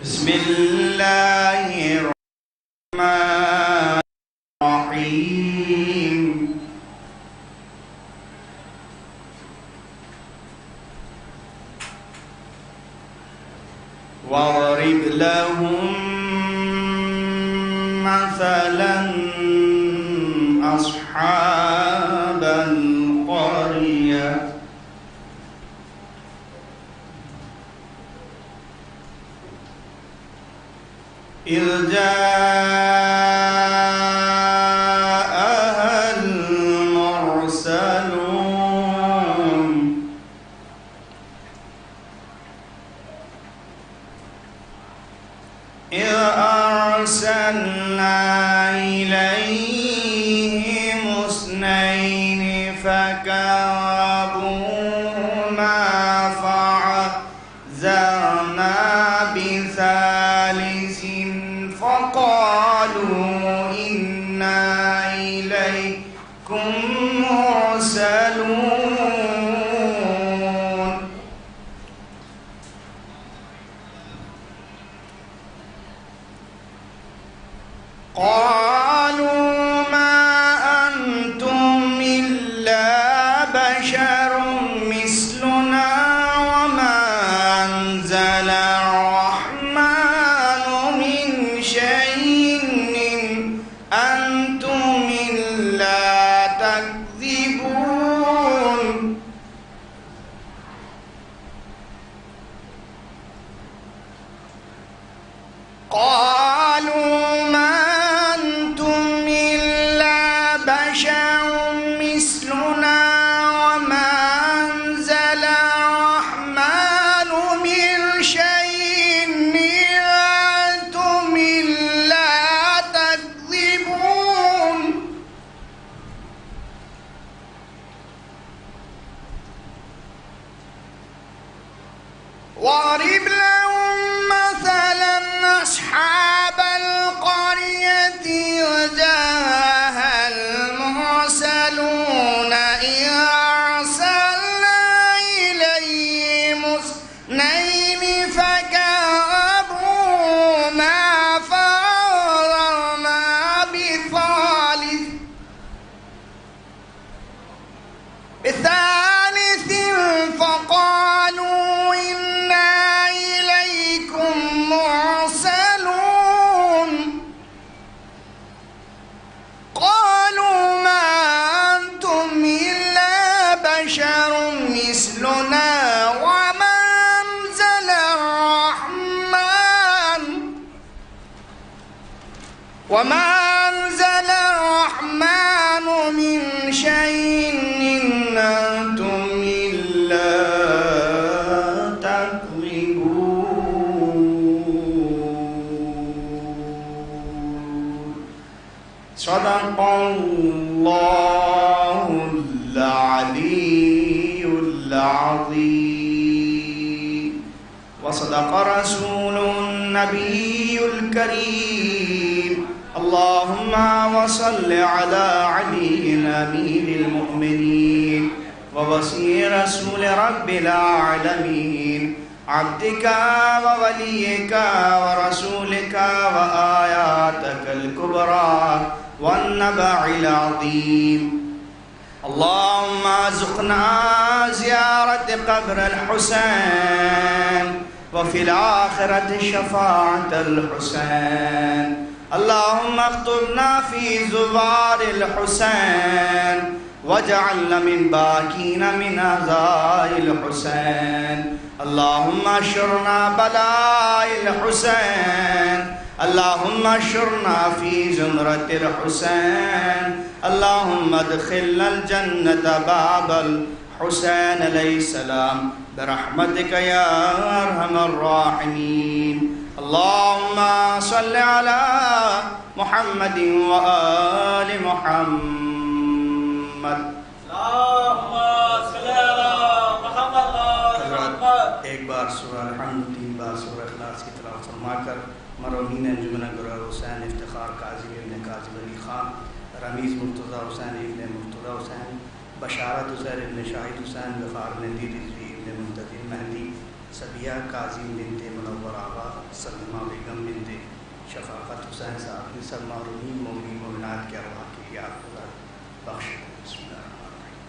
بسم الله الرحمن الرحيم واضرب لهم مثلا أصحاب القرية إذ جاءها المرسلون إذ أرسلنا إليهم اثنين فكذبوهما فعزرنا بثالث فقالوا إنا إليكم مرسلون قالوا ما أنتم إلا بشر مثلنا وما أنزل الرحمن من شيء إن أنتم إلا تكذبون قالوا ما أنتم إلا بشر مثلنا وما أنزل الرحمن من شيء إن أنتم إلا تكذبون واضرب لهم مثلا أصحاب القرية إذ جاءها المرسلون إذ أرسلنا إليهم اثنين فكذبوهما فعزرنا بثالث فقالوا إنا إليكم مرسلون قالوا ما أنتم إلا بشر مثلنا وما أنزل الرحمن من شيء إن أنتم إلا تكذبون صدق الله العلي العظيم وصدق رسول النبي الكريم اللهم وصل على علي أمير المؤمنين ووصي رسول رب العالمين عبدك ووليك ورسولك وآياتك الكبرى والنبع العظيم اللهم ارزقنا زيارة قبر الحسين وفي الآخرة شفاعة الحسين اللهم اكتبنا في زبار الحسين واجعلنا من باكين من أعزاء الحسين اللهم اشرنا بلاء الحسين اللهم اشرنا في زمرة الحسين اللهم ادخلنا الجنة باب الحسين عليه السلام برحمتك يا أرحم الراحمين اللهم صل على محمد وآل محمد اللهم صل على محمد ایک بار سورہ الحمد 3 بار سورہ اخلاص کی تلاوت فرما کر مروحین انجمن گرہ حسین افتخار قاضی ابن قاضی علی خان رمیز مرتضی حسین ابن مرتضی حسین بشارت عزیر ابن شاہد حسین غفار بن دی رضوی ابن منتظر مہدی صبیہ قاضی بنت منور آغا سلمہ شفاقت حسین صاحب کی سب محرومین مومنین مومنات کے ارواح کے لیے آپ کو بخش دیں. بسم اللہ الرحمن الرحیم.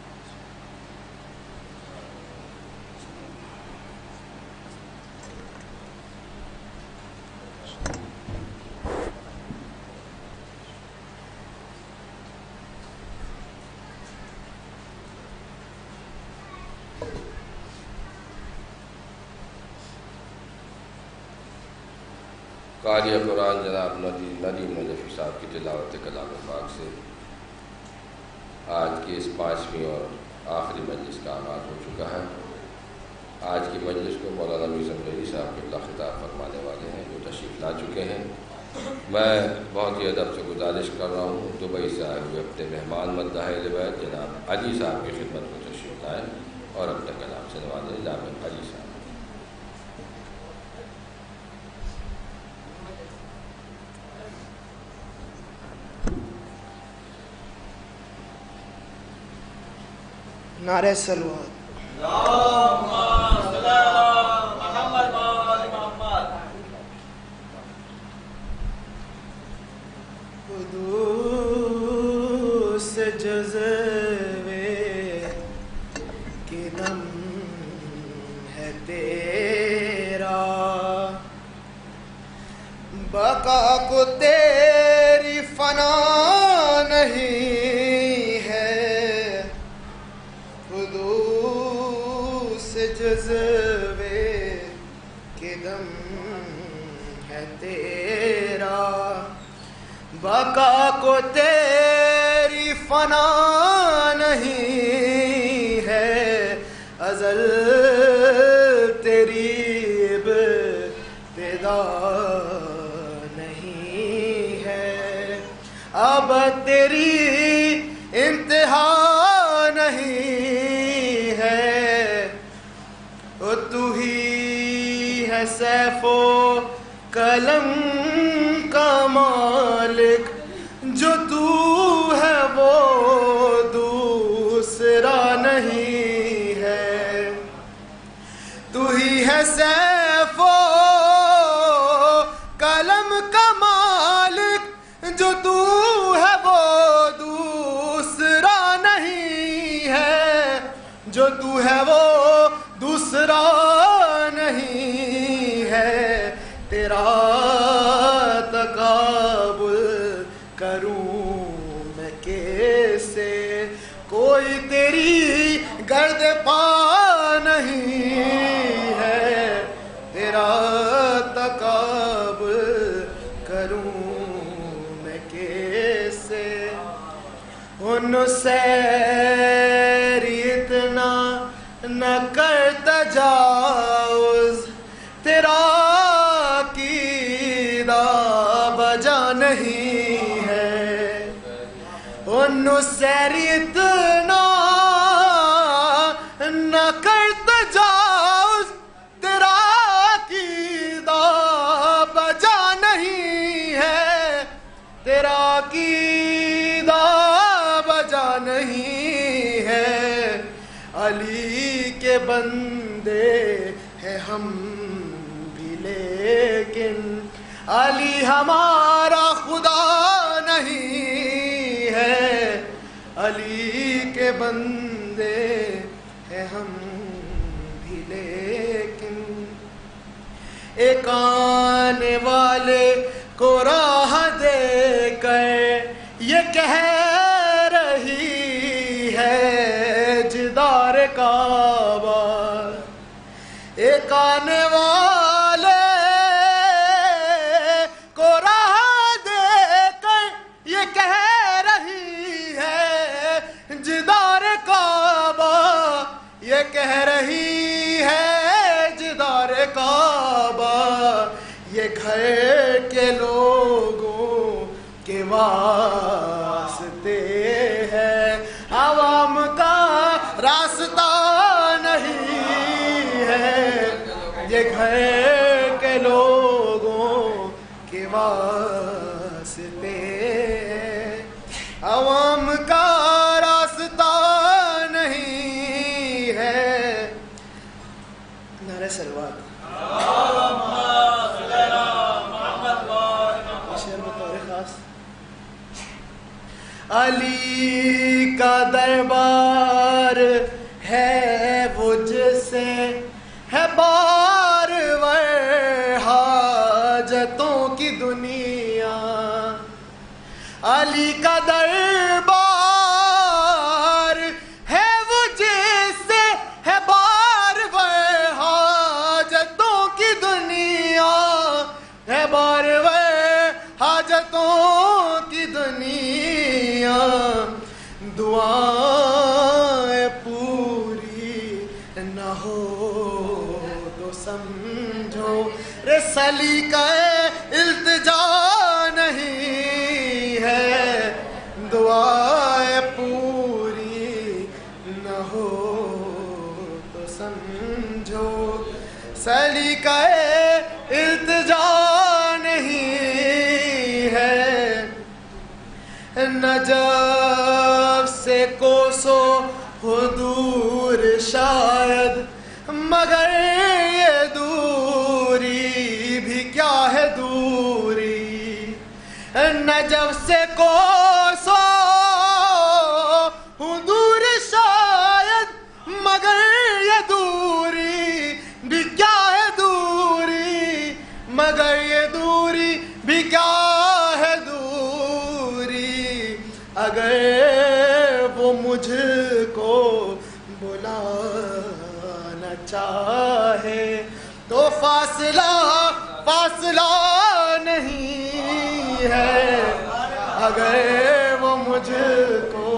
قاری قرآن جناب ندیم نجفی صاحب کی تلاوت کلام پاک سے آج کی اس 5ویں اور آخری مجلس کا آغاز ہو چکا ہے. آج کی مجلس کو مولانا میزم ریری صاحب قبلہ خطاب فرمانے والے ہیں جو تشریف لا چکے ہیں. میں بہت ہی ادب سے گزارش کر رہا ہوں دبئی سے آئے ہوئے اپنے مہمان مداح روایت جناب علی صاحب کی خدمت میں تشریف لائیں اور اپنے کلام سے نوازیں. جناب علی صاحب. نعرہ سلوات. اللهم صل على محمد وآل محمد. قدوس جذبے کی دم ہے تیرا، بقا کو تیری فنا نہیں جذبے کے دم ہے تیرا، بقا کو تیری فنا نہیں ہے، ازل تیری ابتدا نہیں ہے، اب تیری انتہا نہیں ہے. تو ہی ہے سیف و قلم کا مالک، جو تو ہے وہ دوسرا نہیں ہے. تو ہی ہے سیف و قلم کا مالک، جو تو ہے وہ دوسرا نہیں ہے، جو تو ہے وہ دوسرا نہیں ہے. تیرا تقابل کروں میں کیسے، کوئی تیری گرد پا نہیں ہے. تیرا تقابل کروں میں کیسے، ان سے اتنا نہ کر تجاوز، تیرا عقیدہ بجا نہیں ہے. ان سے اتنا نہ کر تجاوز، تیرا عقیدہ بجا نہیں ہے. تیرا عقیدہ بجا نہیں ہے. علی کے بندے ہیں ہم بھی، لیکن علی ہمارا خدا نہیں ہے. علی کے بندے ہیں ہم بھی، لیکن ایک آنے والے کو راہ دے کر یہ کہہ رہی ہے جدار کعبہ. ایک آنے والے کو راہ دے کر یہ کہہ رہی ہے جدار کعبہ، یہ کہہ رہی ہے جدار کعبہ. یہ گھر کے لوگوں کے واسطے ہے، عوام کا راستہ نہیں ہے. یہ گھر کے لوگوں کے واسطے ہے، عوام کا راستہ نہیں ہے. نعرہ سلوات. اللهم صل على محمد وآل محمد. علی کا دربار ہے وہ جسے ہے بار ور حاجتوں کی دنیا. علی کا دربار ہے وہ جسے ہے بار ور حاجتوں کی دنیا. ہے بار ور حاجتوں کی دنیا. دعائیں پوری نہ ہو تو سمجھو رسالی کا التجا نہیں ہے. دعائیں پوری نہ ہو تو سمجھو سلی کا التجا نہیں ہے. نجف سے کوسو ہو دور شاید مگر یہ دوری بھی کیا ہے دوری. نجف سے کوسو ہو دور شاید مگر یہ دوری بھی کیا ہے دوری. مگر یہ دوری بھی کیا ہے دوری. اگر وہ مجھ کو بلانا چاہے تو فاصلہ نہیں ہے. اگر وہ مجھ کو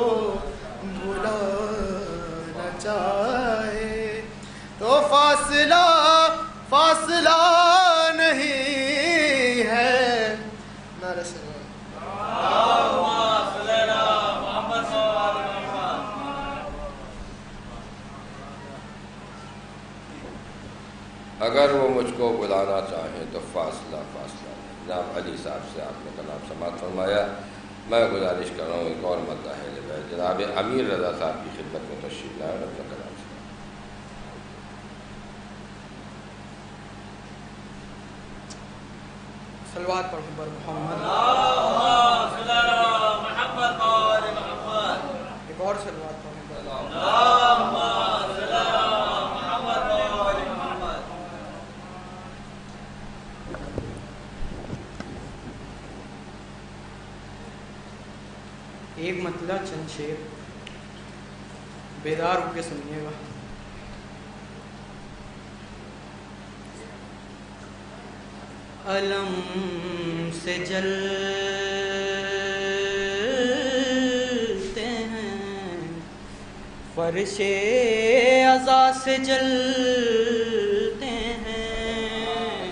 بلانا چاہے تو فاصلہ نہیں ہے. نعرہ اگر وہ مجھ کو بلانا چاہیں تو فاصلہ نہیں. جناب علی صاحب سے آپ نے کلام سماعت فرمایا. میں گزارش کر رہا ہوں ایک اور مداح ہے جناب امیر رضا صاحب کی خدمت میں تشریف لائیں اور اپنا کلام سنائیں. صلوات پڑھو بر محمد. ایک اور صلوات پڑھو. ایک مطلع چند شعر بیدار ہو کے سنیے گا. علم سے جلتے ہیں فرش عزا سے جلتے ہیں.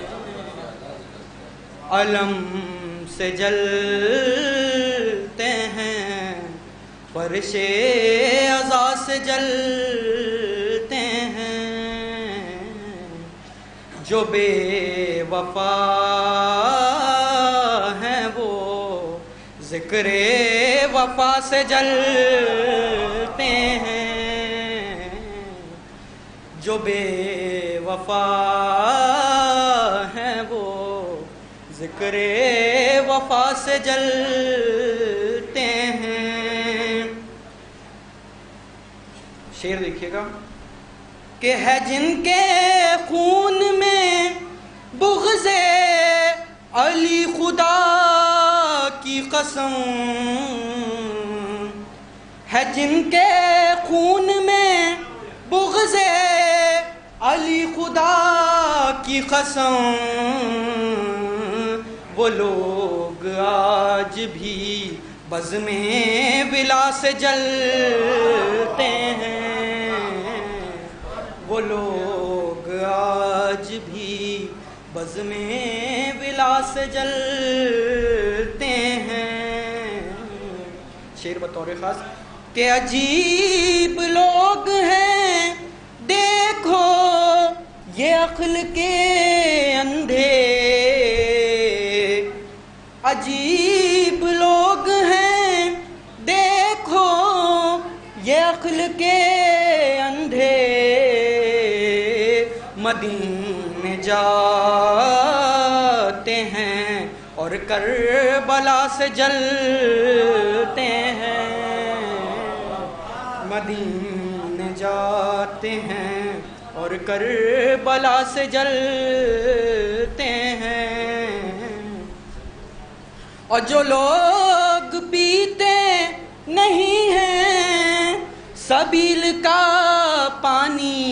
علم سے جلتے ہیں فرش عزا سے جلتے ہیں. جو بے وفا ہیں وہ ذکر وفا سے جلتے ہیں. جو بے وفا ہیں وہ ذکر وفا سے جلتے ہیں. شعر دیکھیے گا کہ ہے جن کے خون میں بغض علی خدا کی قسم. ہے جن کے خون میں بغض علی خدا کی قسم. وہ لوگ آج بھی بزم ولا سے جلتے ہیں. وہ لوگ آج بھی بزم ولا سے جلتے ہیں. شعر بطور خاص کہ عجیب لوگ ہیں دیکھو یہ عقل کے اندھے. عجیب لوگ ہیں دیکھو یہ عقل کے اندھے. مدینے جاتے ہیں اور کربلا سے جلتے ہیں، مدینے جاتے ہیں اور کربلا سے جلتے ہیں۔ اور جو لوگ پیتے نہیں ہیں سبیل کا پانی،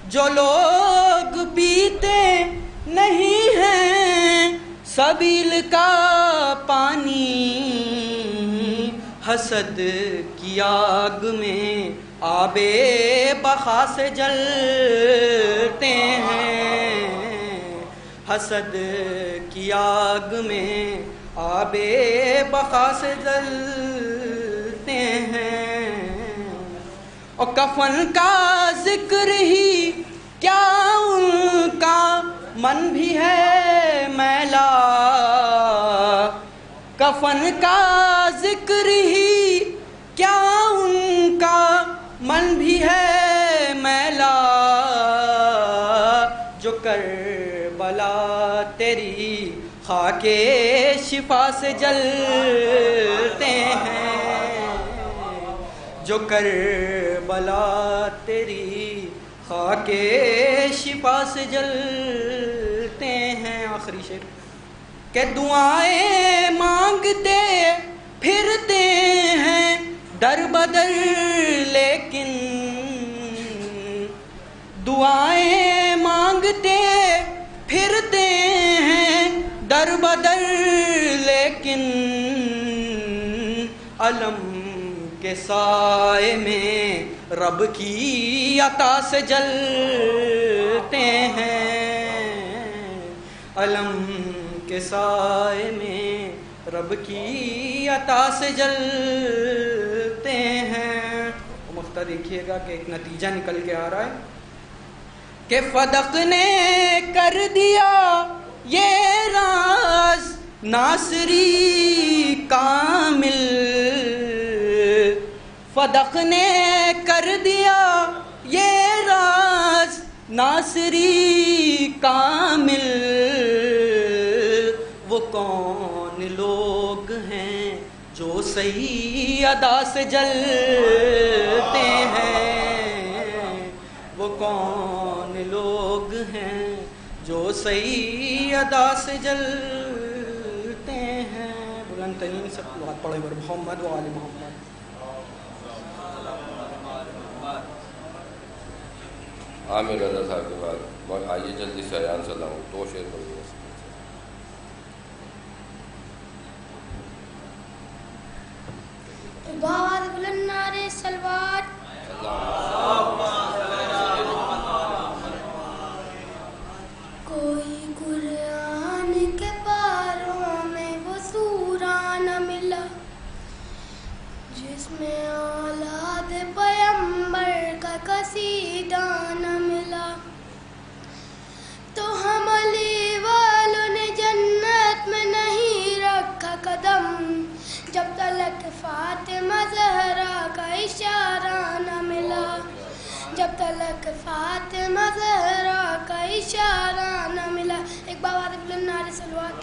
جو لوگ پیتے نہیں ہیں سبیل کا پانی، حسد کی آگ میں آب بقا سے جلتے ہیں، حسد کی آگ میں آب بقا سے جلتے ہیں۔ اور کفن کا ذکر ہی کیا ان کا من بھی ہے میلا، کفن کا ذکر ہی کیا ان کا من بھی ہے میلا، جو کربلا تیری خاک شفا سے جلتے ہیں، جو کربلا تیری خاک شفا سے جلتے ہیں۔ آخری شعر کہ دعائیں مانگتے پھرتے ہیں در بدر، لیکن دعائیں مانگتے پھرتے ہیں در بدر، لیکن علم کے سائے میں رب کی عطا سے جلتے ہیں، علم کے سائے میں رب کی عطا سے جلتے ہیں۔ مختار دیکھیے گا کہ ایک نتیجہ نکل کے آ رہا ہے کہ فدق نے کر دیا یہ راز ناصری کامل، فدق نے کر دیا یہ راز ناصری کامل، وہ کون لوگ ہیں جو صحیح ادا سے جلتے ہیں، وہ کون لوگ ہیں جو صحیح ادا سے جلتے ہیں۔ بلند ترین سب بات پڑھے بر محمد و آل محمد۔ عامر رضا صاحب کے بعد آئیے جلدی سے ایان سلام دو شعر پڑھیے۔ بآواز بلند نعرے صلوات۔ کوئی قرآن کے پاروں میں وہ سورہ نہ ملا جس میں اولاد پیغمبر کا قصیدہ نہ ملا، تو ہم علی والوں نے جنت میں نہیں رکھا قدم جب تلک فاطمہ زہرا کا اشارہ نہ ملا، جب تلک فاطمہ زہرا کا اشارہ نہ ملا۔ ایک بآواز بلند نعرے صلوات۔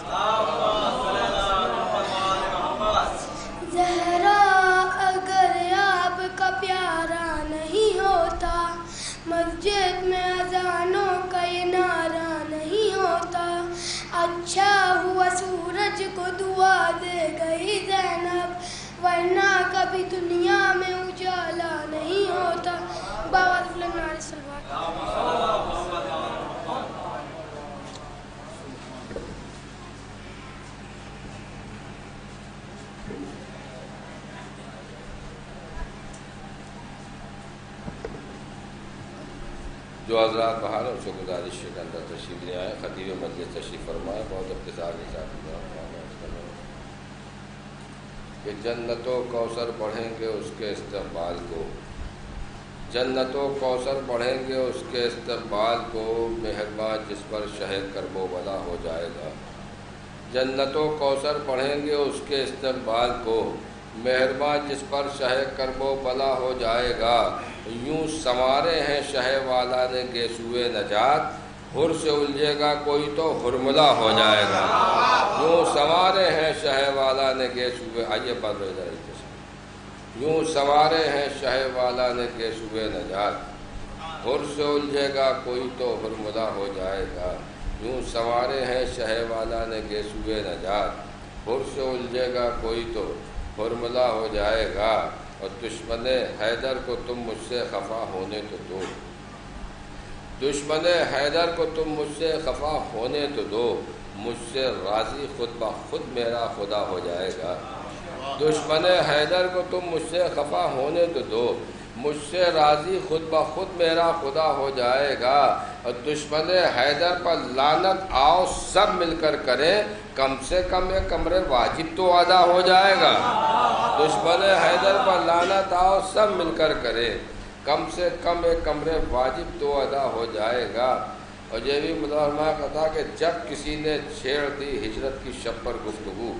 زہرا اگر آپ کا پیارا نہیں ہوتا، مسجد میں اذانوں کا یہ نعرہ نہیں ہوتا، اچھا ہوا سورج کو دعا دے گئی زینب، ورنہ کبھی دنیا میں اجالا نہیں ہوتا۔ بآواز بلند نعرے صلوات۔ جو حضرات باہر ہیں اس کو گزارش کے اندر تشریف لے آئے، خطیب مجلس تشریف فرمائے، بہت اختصار کے ساتھ کہ جنت و کوثر پڑھیں گے اس کے استقبال کو، جنت و کوثر پڑھیں گے اس کے استقبال کو، مہربان جس پر شہ کرب و بلا ہو جائے گا، جنت و کوثر پڑھیں گے اس کے استقبال کو، مہربان جس پر شہ کرب و بلا ہو جائے گا، یوں سنوارے ہیں شہ والا نے گیسوئے نجات، ہر سے الجھے گا کوئی تو ہرملا ہو جائے گا، یوں سنوارے ہیں شہ والا نے کے صوبے، آئیے پڑھ لو ادھر، یوں سنوارے ہیں شہ والا نے کے صوبے نجات، ہر سے الجھے گا کوئی تو ہرملا ہو جائے گا، یوں سنوارے ہیں شہ والا نے کے صوبے نجات، ہر سے الجھے گا کوئی تو ہرملا ہو جائے گا، اور دشمن حیدر کو تم مجھ سے خفا ہونے تو دو، دشمن حیدر کو تم مجھ سے خفا ہونے تو دو، مجھ سے راضی خود بخود میرا خدا ہو جائے گا، دشمن حیدر کو تم مجھ سے خفا ہونے تو دو، مجھ سے راضی خود بخود میرا خدا ہو جائے گا، اور دشمن حیدر پر لعنت آؤ سب مل کر کریں، کم سے کم ایک امر واجب تو ادا ہو جائے گا، دشمن حیدر پر لعنت آؤ سب مل کر کریں، کم سے کم ایک امر واجب تو ادا ہو جائے گا، اور یہ بھی مطالعہ کا تھا کہ جب کسی نے چھیڑ دی ہجرت کی شب پر گفتگو،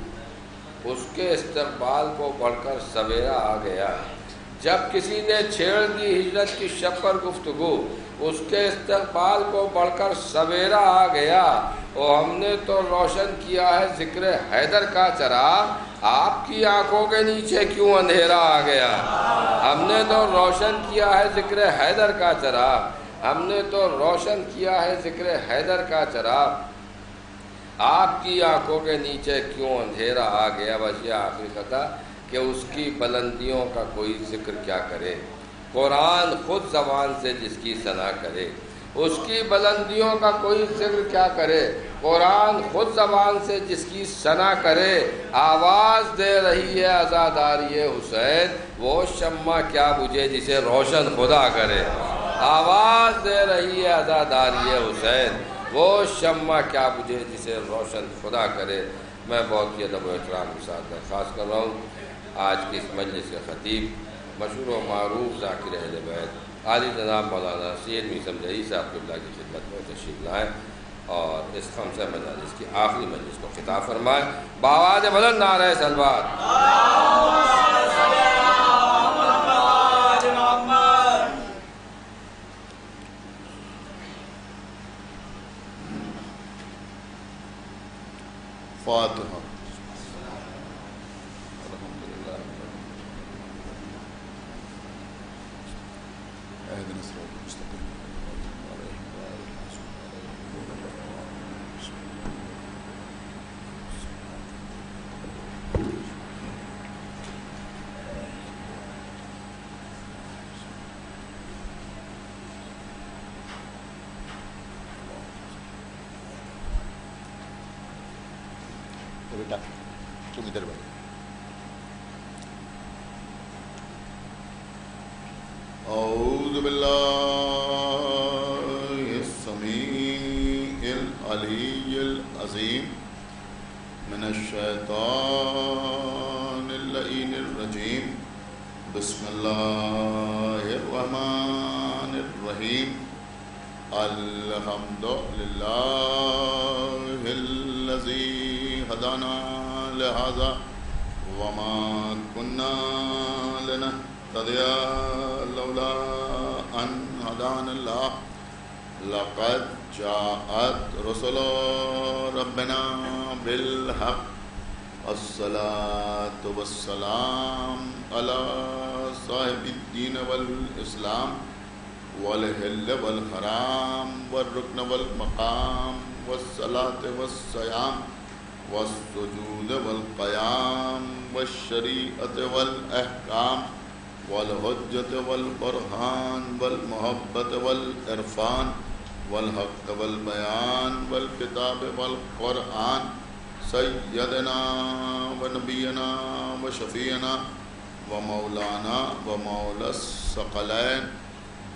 اس کے استقبال کو بڑھ کر سویرا آ گیا، جب کسی نے چھیڑ دی ہجرت کی شب پر گفتگو، اس کے استقبال کو بڑھ کر سویرا آ گیا، اور ہم نے تو روشن کیا ہے ذکر حیدر کا چراغ، آپ کی آنکھوں کے نیچے کیوں اندھیرا آ گیا، ہم نے تو روشن کیا ہے ذکر حیدر کا چراغ، ہم نے تو روشن کیا ہے ذکر حیدر کا چراغ، آپ کی آنکھوں کے نیچے کیوں اندھیرا آ گیا۔ بس یہ آخری خطا کہ اس کی بلندیوں کا کوئی ذکر کیا کرے، قرآن خود زبان سے جس کی ثنا کرے، اس کی بلندیوں کا کوئی ذکر کیا کرے، قرآن خود زبان سے جس کی ثنا کرے، آواز دے رہی ہے عزاداری حسین، وہ شمع کیا بجھے جسے روشن خدا کرے، آواز دے رہی ہے عزاداری حسین، وہ شمع کیا بجھے جسے روشن خدا کرے۔ میں بہت ہی ادب و احترام کے ساتھ درخواست کر رہا ہوں آج کی اس مجلس کے خطیب مشہور و معروف ذاکر اہل بیت عالی جناب مولانا سید میثم جہی صاحب قبلہ کی خدمت میں تشریف لائیں اور اس خمسہ مجالس کی آخری مجلس کو خطاب فرمائیں۔ بآواز بلند نعرہ صلوات۔ فاتحہ۔ بیٹا تم ادھر بیٹھ۔ اعوذ باللہ السمیع العلی العظیم من الشیطان اللعین الرجیم، بسم اللہ الرحمن الرحیم، الحمد للہ الذی هدانا لهذا وما كنا لنهتدي لولا أن هدانا الله لقد جاءت رسل ربنا بالحق الصلاة والسلام على صاحب الدين والإسلام والحل والحرام والركن والمقام والصلاة والصيام والسجود والقيام والشريعة والأحكام والحجة والبرهان والمحبة والعرفان والحق والبيان والكتاب والقرآن سيدنا ونبينا وشفيعنا ومولانا ومولى الثقلين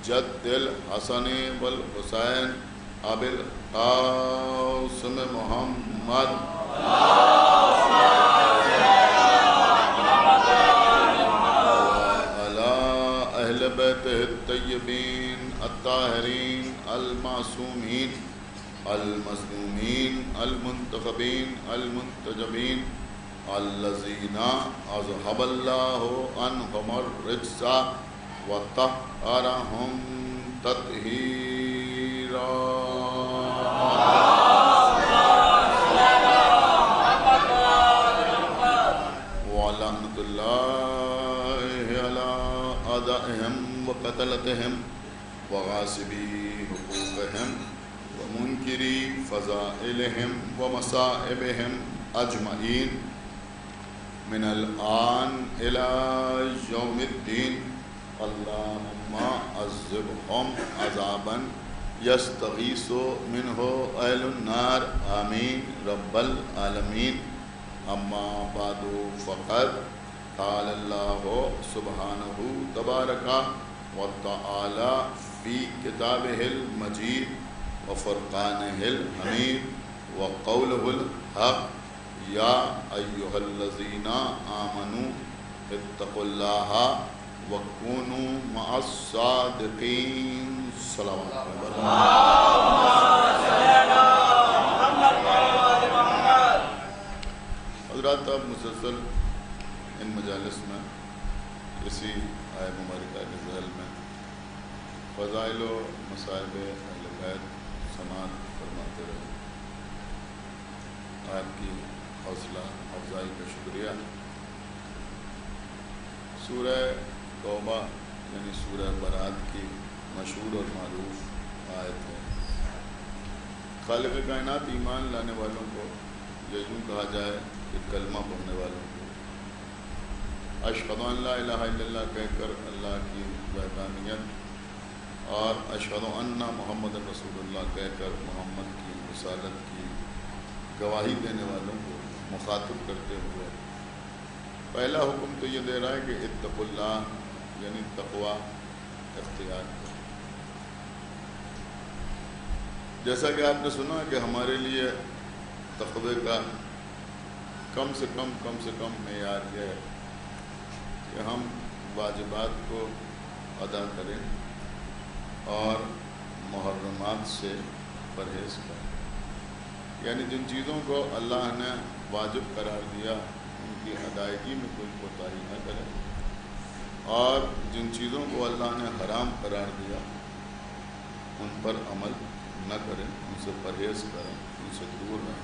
جد الحسن والحسين أبي القاسم محمد وعلى أهل بيته الطيبين الطاهرين المعصومين المظلومين المنتخبين المنتجبين الذين أذهب الله عنهم الرجس وطهرهم تطهيرا وَلَعْنَةُ اللَّهِ عَلَىٰ أَعْدَائِهِمْ وَقَتْلِهِمْ وَغَاصِبِي حُقُوقِهِمْ وَمُنكِرِي فَضَائِلِهِمْ وَمَصَائِبِهِمْ أَجْمَعِينَ من الآن إلى يوم الدين اللهم عذبهم عذابا يستغيث منه أهل النار آمين رب العالمين أما بعد فقد قال الله سبحانه تبارك وتعالى في كتابه المجيد وفرقانه الحميد وقوله الحق یا ایھا الذین آمنوا اتقوا اللہ وکونوا مع الصادقین صلوات حضرات اب مسلسل ان مجالس میں اسی آیہ مبارکہ کے ذیل میں فضائل و مصائب اہل بیت سماعت فرماتے رہے. آپ کی حوصلہ افزائی کا شکریہ. سورہ توبہ یعنی سورہ برات کی مشہور اور معروف آیت ہے. خالق کائنات ایمان لانے والوں کو یا یوں کہا جائے کہ کلمہ پڑھنے والوں کو اشہد ان لا الہ الا اللہ کہہ کر اللہ کی وحدانیت اور اشہد ان محمد رسول اللہ کہہ کر محمد کی رسالت کی گواہی دینے والوں کو مخاطب کرتے ہوئے پہلا حکم تو یہ دے رہا ہے کہ اتقوا اللہ یعنی تقوی اختیار کرو. جیسا کہ آپ نے سنا کہ ہمارے لیے تقوی کا کم سے کم معیار یہ ہے کہ ہم واجبات کو ادا کریں اور محرمات سے پرہیز کریں. یعنی جن چیزوں کو اللہ نے واجب قرار دیا ان کی ادائیگی میں کوئی کوتاہی نہ کرے اور جن چیزوں کو اللہ نے حرام قرار دیا ان پر عمل نہ کریں, ان سے پرہیز کریں, ان سے دور رہیں,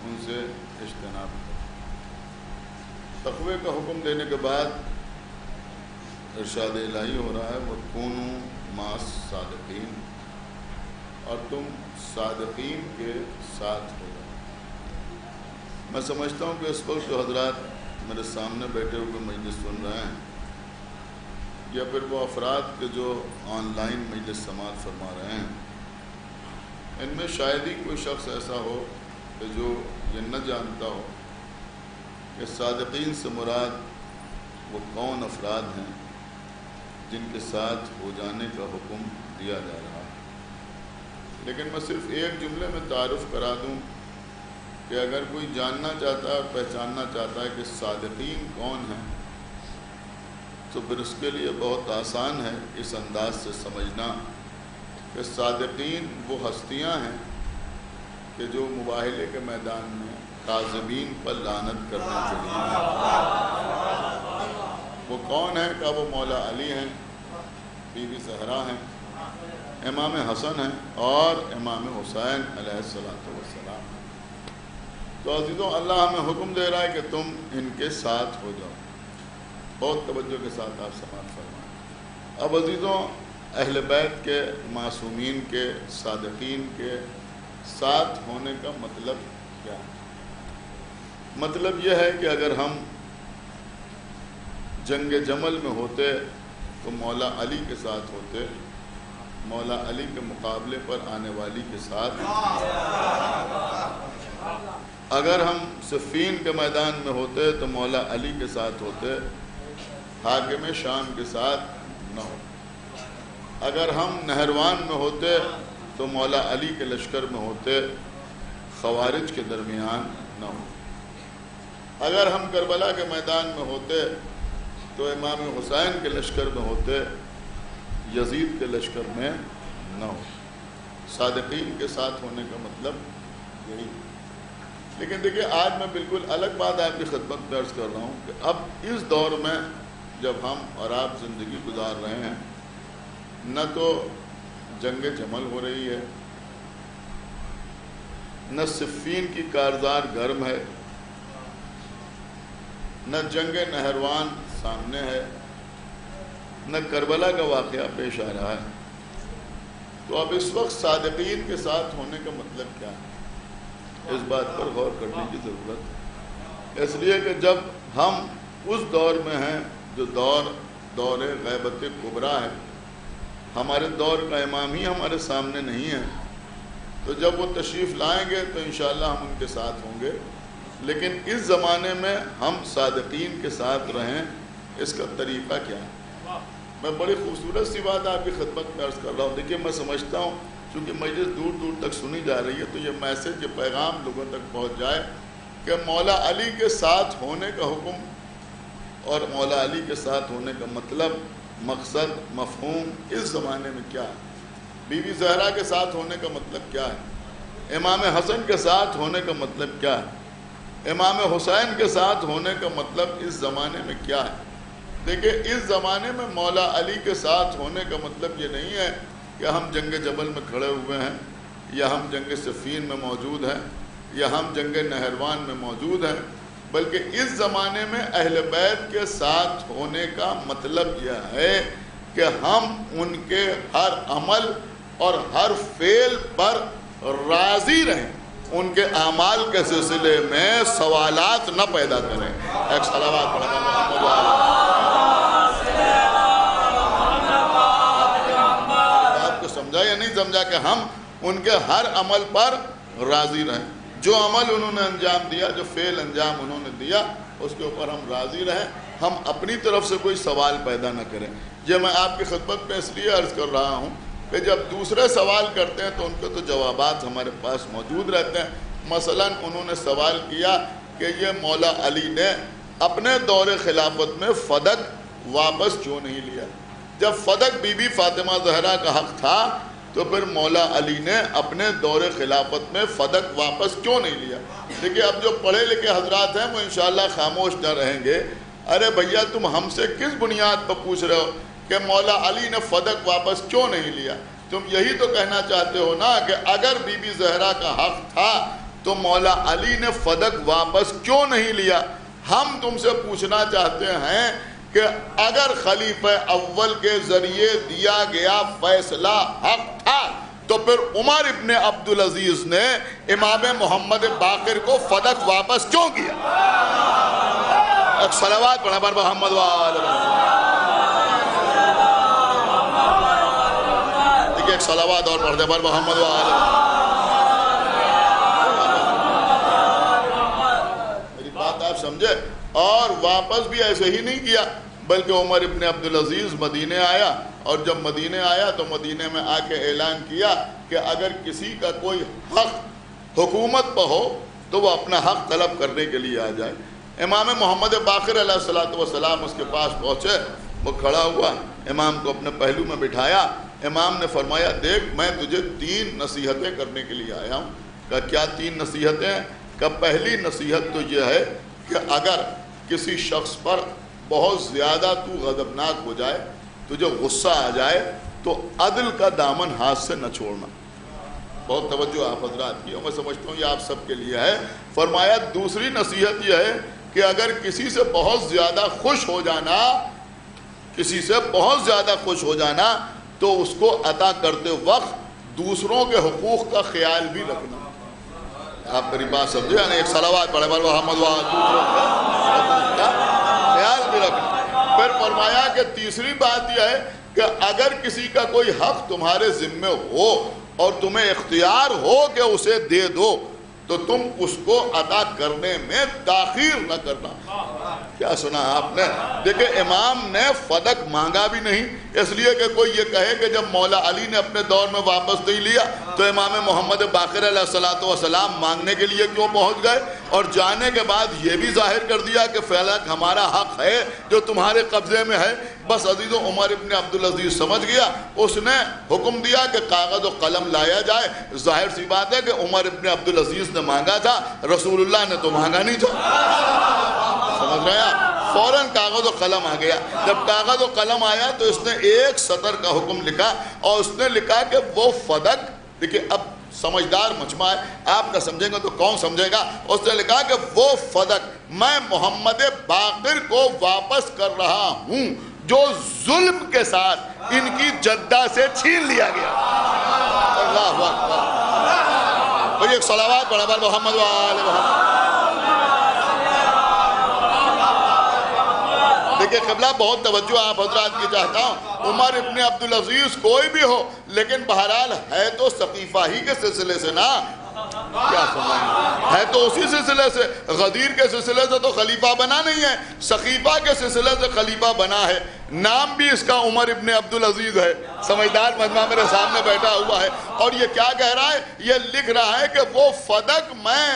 ان سے اجتناب کریں. تقوی کا حکم دینے کے بعد ارشاد الہی ہو رہا ہے وَكُونُوا مَعَ الصَّادِقِينَ اور تم صادقین کے ساتھ ہو جاؤ. میں سمجھتا ہوں کہ اس وقت جو حضرات میرے سامنے بیٹھے ہوئے مجلس سن رہے ہیں یا پھر وہ افراد کے جو آن لائن مجلس سماعت فرما رہے ہیں, ان میں شاید ہی کوئی شخص ایسا ہو کہ جو یہ نہ جانتا ہو کہ صادقین سے مراد وہ کون افراد ہیں جن کے ساتھ ہو جانے کا حکم دیا جا رہا ہے. لیکن میں صرف ایک جملے میں تعارف کرا دوں کہ اگر کوئی جاننا چاہتا ہے اور پہچاننا چاہتا ہے کہ صادقین کون ہیں تو پھر اس کے لیے بہت آسان ہے اس انداز سے سمجھنا کہ صادقین وہ ہستیاں ہیں کہ جو مباہلے کے میدان میں کاذبین پر لعنت کرنے کے لیے وہ کون ہیں کہ وہ مولا علی ہیں, بی بی زہرا ہیں, امام حسن ہیں اور امام حسین علیہ السلام. تو عزیزوں اللہ ہمیں حکم دے رہا ہے کہ تم ان کے ساتھ ہو جاؤ. بہت توجہ کے ساتھ آپ سماعت فرمائیں. اب عزیزوں اہل بیت کے معصومین کے صادقین کے ساتھ ہونے کا مطلب کیا ہے؟ مطلب یہ ہے کہ اگر ہم جنگ جمل میں ہوتے تو مولا علی کے ساتھ ہوتے, مولا علی کے مقابلے پر آنے والی کے ساتھ. اگر ہم صفین کے میدان میں ہوتے تو مولا علی کے ساتھ ہوتے, حاکم شام کے ساتھ نہ ہو. اگر ہم نہروان میں ہوتے تو مولا علی کے لشکر میں ہوتے, خوارج کے درمیان نہ ہو. اگر ہم کربلا کے میدان میں ہوتے تو امام حسین کے لشکر میں ہوتے, یزید کے لشکر میں نہ ہو. صادقین کے ساتھ ہونے کا مطلب یہی. لیکن دیکھیں آج میں بالکل الگ بات آپ کی خدمت میں عرض کر رہا ہوں کہ اب اس دور میں جب ہم اور آپ زندگی گزار رہے ہیں, نہ تو جنگ جمل ہو رہی ہے, نہ صفین کی کارزار گرم ہے، نہ جنگ نہروان سامنے ہے، نہ کربلا کا واقعہ پیش آ رہا ہے، تو اب اس وقت صادقین کے ساتھ ہونے کا مطلب کیا ہے؟ اس بات پر غور کرنے کی ضرورت ہے، اس لیے کہ جب ہم اس دور میں ہیں جو دور غیبت کبریٰ ہے، ہمارے دور کا امام ہی ہمارے سامنے نہیں ہے، تو جب وہ تشریف لائیں گے تو انشاءاللہ ہم ان کے ساتھ ہوں گے، لیکن اس زمانے میں ہم صادقین کے ساتھ رہیں، اس کا طریقہ کیا ہے؟ میں بڑی خوبصورت سی بات آپ کی خدمت میں عرض کر رہا ہوں۔ دیکھیے میں سمجھتا ہوں چونکہ مجلس دور دور تک سنی جا رہی ہے تو یہ میسج، یہ پیغام لوگوں تک پہنچ جائے کہ مولا علی کے ساتھ ہونے کا حکم اور مولا علی کے ساتھ ہونے کا مطلب، مقصد، مفہوم اس زمانے میں کیا ہے؟ بی بی زہرا کے ساتھ ہونے کا مطلب کیا ہے؟ امام حسن کے ساتھ ہونے کا مطلب کیا ہے؟ امام حسین کے ساتھ ہونے کا مطلب اس زمانے میں کیا ہے؟ دیکھیں اس زمانے میں مولا علی کے ساتھ ہونے کا مطلب یہ نہیں ہے کہ ہم جنگ جبل میں کھڑے ہوئے ہیں، یا ہم جنگ صفین میں موجود ہیں، یا ہم جنگ نہروان میں موجود ہیں، بلکہ اس زمانے میں اہل بیت کے ساتھ ہونے کا مطلب یہ ہے کہ ہم ان کے ہر عمل اور ہر فعل پر راضی رہیں، ان کے اعمال کے سلسلے میں سوالات نہ پیدا کریں۔ ایک صلوات پڑھنا محمد آپ کو سمجھا یا نہیں سمجھا کہ ہم ان کے ہر عمل پر راضی رہیں، جو عمل انہوں نے انجام دیا، جو فعل انجام انہوں نے دیا، اس کے اوپر ہم راضی رہیں، ہم اپنی طرف سے کوئی سوال پیدا نہ کریں۔ یہ میں آپ کی خدمت میں اس لیے عرض کر رہا ہوں کہ جب دوسرے سوال کرتے ہیں تو ان کے تو جوابات ہمارے پاس موجود رہتے ہیں۔ مثلا انہوں نے سوال کیا کہ یہ مولا علی نے اپنے دور خلافت میں فدق واپس کیوں نہیں لیا؟ جب فدق بی بی فاطمہ زہرا کا حق تھا تو پھر مولا علی نے اپنے دور خلافت میں فدق واپس کیوں نہیں لیا؟ دیکھیے اب جو پڑھے لکھے حضرات ہیں وہ انشاءاللہ خاموش نہ رہیں گے۔ ارے بھیا تم ہم سے کس بنیاد پر پوچھ رہے ہو کہ مولا علی نے فدق واپس کیوں نہیں لیا؟ تم یہی تو کہنا چاہتے ہو نا کہ اگر بی بی زہرا کا حق تھا تو مولا علی نے فدق واپس کیوں نہیں لیا؟ ہم تم سے پوچھنا چاہتے ہیں کہ اگر خلیفہ اول کے ذریعے دیا گیا فیصلہ حق تھا تو پھر عمر ابن عبدالعزیز نے امام محمد باقر کو فدق واپس کیوں کیا؟ ایک صلوات پڑھا پر محمد دیکھیں ایک صلوات اور پڑھتے پر محمد میری بات آپ سمجھے؟ اور واپس بھی ایسے ہی نہیں کیا بلکہ عمر ابن عبدالعزیز مدینے آیا، اور جب مدینے آیا تو مدینے میں آ کے اعلان کیا کہ اگر کسی کا کوئی حق حکومت پہ ہو تو وہ اپنا حق طلب کرنے کے لیے آ جائے۔ امام محمد باقر علیہ السلام اس کے پاس پہنچے، وہ کھڑا ہوا، امام کو اپنے پہلو میں بٹھایا، امام نے فرمایا دیکھ میں تجھے 3 نصیحتیں کرنے کے لیے آیا ہوں۔ کہا کیا 3 نصیحتیں؟ کہ پہلی نصیحت تو یہ ہے کہ اگر کسی شخص پر بہت زیادہ تو غضبناک ہو جائے، تجھے غصہ آ جائے تو عدل کا دامن ہاتھ سے نہ چھوڑنا۔ بہت توجہ آپ حضرات کی، میں سمجھتا ہوں یہ آپ سب کے لیے ہے۔ فرمایا دوسری نصیحت یہ ہے کہ اگر کسی سے بہت زیادہ خوش ہو جانا، کسی سے بہت زیادہ خوش ہو جانا تو اس کو عطا کرتے وقت دوسروں کے حقوق کا خیال بھی رکھنا۔ آپ میری بات سمجھے؟ یعنی ایک صلوات پڑھے پر محمد دوسروں کا خیال بھی رکھنا۔ پھر فرمایا کہ تیسری بات یہ ہے کہ اگر کسی کا کوئی حق تمہارے ذمے ہو اور تمہیں اختیار ہو کہ اسے دے دو تو تم اس کو ادا کرنے میں تاخیر نہ کرنا۔ کیا سنا آپ نے؟ دیکھیں امام نے فدق مانگا بھی نہیں، اس لیے کہ کوئی یہ کہے کہ جب مولا علی نے اپنے دور میں واپس نہیں لیا تو امام محمد باقر علیہ السلام مانگنے کے لیے کیوں پہنچ گئے؟ اور جانے کے بعد یہ بھی ظاہر کر دیا کہ فعلک ہمارا حق ہے جو تمہارے قبضے میں ہے۔ بس عزیزو عمر ابن عبدالعزیز سمجھ گیا، اس نے حکم دیا کہ کاغذ و قلم لایا جائے۔ ظاہر سی بات ہے کہ عمر ابن عبدالعزیز نے مانگا تھا، رسول اللہ نے تو مانگا نہیں تھا۔ سمجھ رہے ہیں؟ فوراً کاغذ و قلم آ گیا۔ جب کاغذ و قلم آیا تو اس نے 1 سطر کا حکم لکھا اور اس نے لکھا کہ وہ فدق، دیکھیں اب سمجھدار مجمع ہے، آپ کا سمجھیں گے تو کون سمجھے گا؟ اس نے لکھا کہ وہ فدق میں محمد باقر کو واپس کر رہا ہوں جو ظلم کے ساتھ ان کی جدہ سے چھین لیا گیا۔ اللہ اکبر، بھئی ایک صلوات پڑھا بر محمد وآل محمد۔ دیکھیں قبلہ، بہت توجہ آپ حضرات کی چاہتا ہوں، عمر ابن عبدالعزیز کوئی بھی ہو لیکن بہرحال ہے تو ثقیفہ ہی کے سلسلے سے نا، کیا سمجھیں، ہے تو اسی سلسلے سے، غدیر کے سلسلے سے تو خلیفہ بنا نہیں ہے، ثقیفہ کے سلسلے سے خلیفہ بنا ہے، نام بھی اس کا عمر ابن عبدالعزیز ہے۔ سمجھدار مجمع میرے سامنے بیٹھا ہوا ہے اور یہ کیا کہہ رہا ہے؟ یہ لکھ رہا ہے کہ وہ فدق میں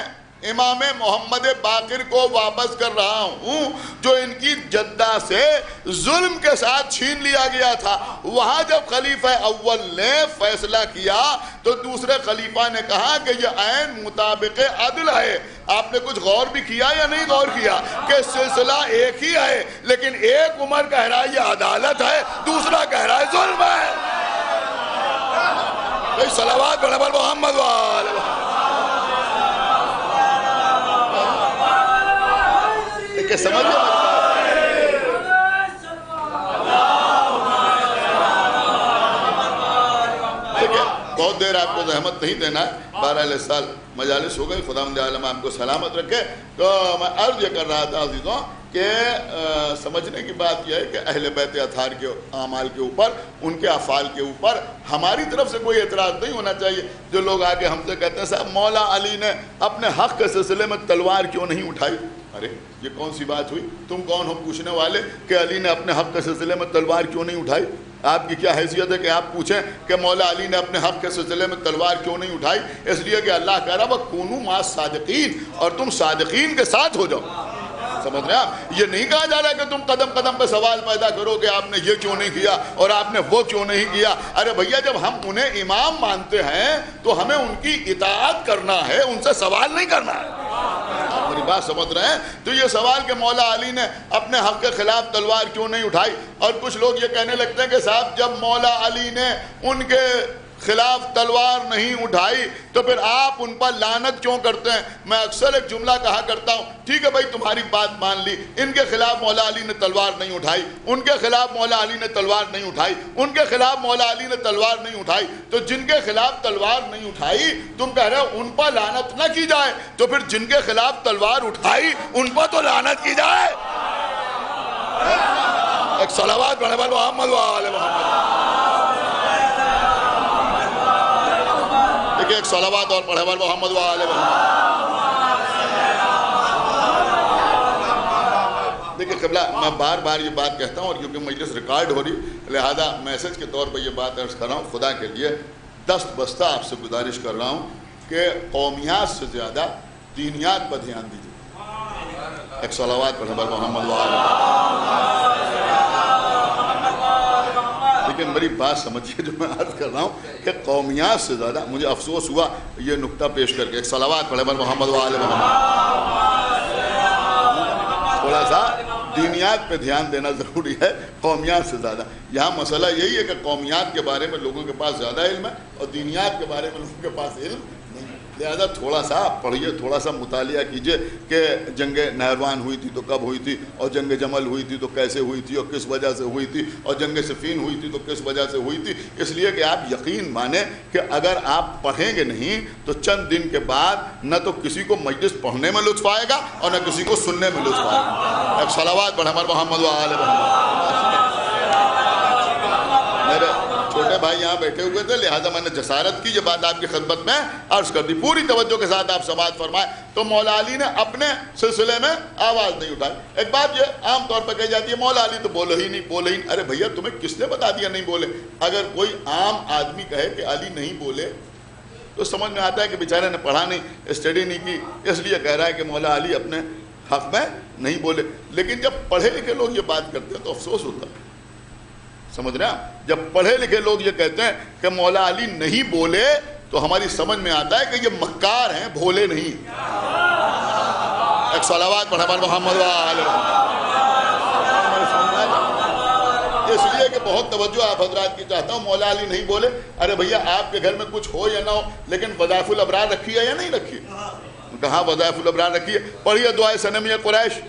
امام محمد باقر کو واپس کر رہا ہوں جو ان کی جدہ سے ظلم کے ساتھ چھین لیا گیا تھا۔ وہاں جب خلیفہ اول نے فیصلہ کیا تو دوسرے خلیفہ نے کہا کہ یہ عین مطابق عدل ہے۔ آپ نے کچھ غور بھی کیا یا نہیں غور کیا کہ سلسلہ ایک ہی ہے، لیکن ایک عمر کہہ رہا ہے یہ عدالت ہے، دوسرا کہہ رہا ہے ظلم ہے۔ بھئی صلوات پڑھیں بر محمد وآل محمد۔ کہ سمجھ لیں بہت دیر آپ کو زحمت نہیں دینا ہے، 12 سال مجالس ہو گئی، خداوند عالم آپ کو سلامت رکھے۔ تو میں عرض یہ کر رہا تھا عزیزوں کہ سمجھنے کی بات یہ ہے کہ اہل بیت اطہار کے اعمال کے اوپر، ان کے افعال کے اوپر ہماری طرف سے کوئی اعتراض نہیں ہونا چاہیے۔ جو لوگ آگے ہم سے کہتے ہیں صاحب مولا علی نے اپنے حق کے سلسلے میں تلوار کیوں نہیں اٹھائی؟ ارے یہ کون سی بات ہوئی؟ تم کون ہو پوچھنے والے کہ علی نے اپنے حق کے سلسلے میں تلوار کیوں نہیں اٹھائی؟ آپ کی کیا حیثیت ہے کہ آپ پوچھیں کہ مولا علی نے اپنے حق کے سلسلے میں تلوار کیوں نہیں اٹھائی؟ اس لیے کہ اللہ کہہ رہا وَكُونُوا مَعَ الصَّادِقِينَ، اور تم صادقین کے ساتھ ہو جاؤ۔ سمجھ رہے ہیں آپ؟ یہ نہیں کہا جا رہا ہے کہ تم قدم قدم پہ سوال پیدا کرو کہ آپ نے یہ کیوں نہیں کیا اور آپ نے وہ کیوں نہیں کیا۔ ارے بھیا جب ہم انہیں امام مانتے ہیں تو ہمیں ان کی اطاعت کرنا ہے، ان سے سوال نہیں کرنا ہے۔ میری بات سمجھ رہے ہیں؟ تو یہ سوال کہ مولا علی نے اپنے حق کے خلاف تلوار کیوں نہیں اٹھائی، اور کچھ لوگ یہ کہنے لگتے ہیں کہ صاحب جب مولا علی نے ان کے خلاف تلوار نہیں اٹھائی تو پھر آپ ان پر لعنت کیوں کرتے ہیں؟ میں اکثر ایک جملہ کہا کرتا ہوں، ٹھیک ہے بھائی تمہاری بات مان لی، ان کے خلاف مولا علی نے تلوار نہیں اٹھائی، ان کے خلاف مولا علی نے تلوار نہیں اٹھائی، ان کے خلاف مولا علی نے تلوار نہیں اٹھائی، تو جن کے خلاف تلوار نہیں اٹھائی تم کہہ رہے ہو ان پر لعنت نہ کی جائے، تو پھر جن کے خلاف تلوار اٹھائی ان پر تو لعنت کی جائے۔ ایک صلوات پڑھیں بر محمد وآل محمد۔ ایک صلوات اور پڑھے بر محمد وآل محمد۔ دیکھیں قبلہ، میں بار بار یہ بات کہتا ہوں اور کیونکہ مجلس ریکارڈ ہو رہی لہذا میسج کے طور پر یہ بات عرض کر رہا ہوں، خدا کے لیے دست بستہ آپ سے گزارش کر رہا ہوں کہ قومیات سے زیادہ دینیات پر دھیان دیجیے۔ ایک صلوات پڑھے بر محمد وآل محمد۔ لیکن میری بات سمجھیے جو میں عرض کر رہا ہوں کہ قومیات سے زیادہ مجھے افسوس ہوا یہ نقطہ پیش کر کے۔ ایک صلوات پڑھے بر محمد وآل محمد۔ تھوڑا سا دینیات پہ دھیان دینا ضروری ہے قومیات سے زیادہ۔ یہاں مسئلہ یہی ہے کہ قومیات کے بارے میں لوگوں کے پاس زیادہ علم ہے اور دینیات کے بارے میں لوگوں کے پاس علم نہیں ہے، لہذا تھوڑا سا پڑھیے، تھوڑا سا مطالعہ کیجئے کہ جنگ نہروان ہوئی تھی تو کب ہوئی تھی، اور جنگ جمل ہوئی تھی تو کیسے ہوئی تھی اور کس وجہ سے ہوئی تھی، اور جنگ صفین ہوئی تھی تو کس وجہ سے ہوئی تھی۔ اس لیے کہ آپ یقین مانیں کہ اگر آپ پڑھیں گے نہیں تو چند دن کے بعد نہ تو کسی کو مجلس پڑھنے میں لطف آئے گا اور نہ کسی کو سننے میں لطف آئے گا۔ ایک صلوات پڑھیں بر محمد وآل محمد۔ میرے چھوٹے بھائی یہاں بیٹھے ہوئے تھے لہٰذا میں نے جسارت کی یہ بات آپ کی خدمت میں عرض کر دی، پوری توجہ کے ساتھ آپ سماعت فرمائے۔ تو مولا علی نے اپنے سلسلے میں آواز نہیں اٹھائی۔ ایک بات یہ عام طور پر کہی جاتی ہے مولا علی تو بولے ہی نہیں۔ ارے بھیا تمہیں کس نے بتا دیا نہیں بولے؟ اگر کوئی عام آدمی کہے کہ علی نہیں بولے تو سمجھ میں آتا ہے کہ بیچارے نے پڑھا نہیں، اسٹڈی نہیں کی، اس لیے کہہ رہا ہے کہ مولا علی اپنے حق میں نہیں بولے۔ لیکن جب پڑھے لکھے لوگ یہ بات کرتے ہیں تو افسوس ہوتا ہے، سمجھ رہے ہیں؟ جب پڑھے لکھے لوگ یہ کہتے ہیں کہ مولا علی نہیں بولے تو ہماری سمجھ میں آتا ہے کہ یہ مکار ہیں، بھولے نہیں۔ ایک صلوات پڑھا بر محمد وآل محمد۔ اس لیے کہ بہت توجہ آپ حضرات کی چاہتا ہوں. مولا علی نہیں بولے ارے بھیا آپ کے گھر میں کچھ ہو یا نہ ہو لیکن وظائف الابرار رکھی ہے یا نہیں رکھی ہے؟ کہاں وظائف الابرار رکھی ہے. پڑھیے دعائے صنمی قریش,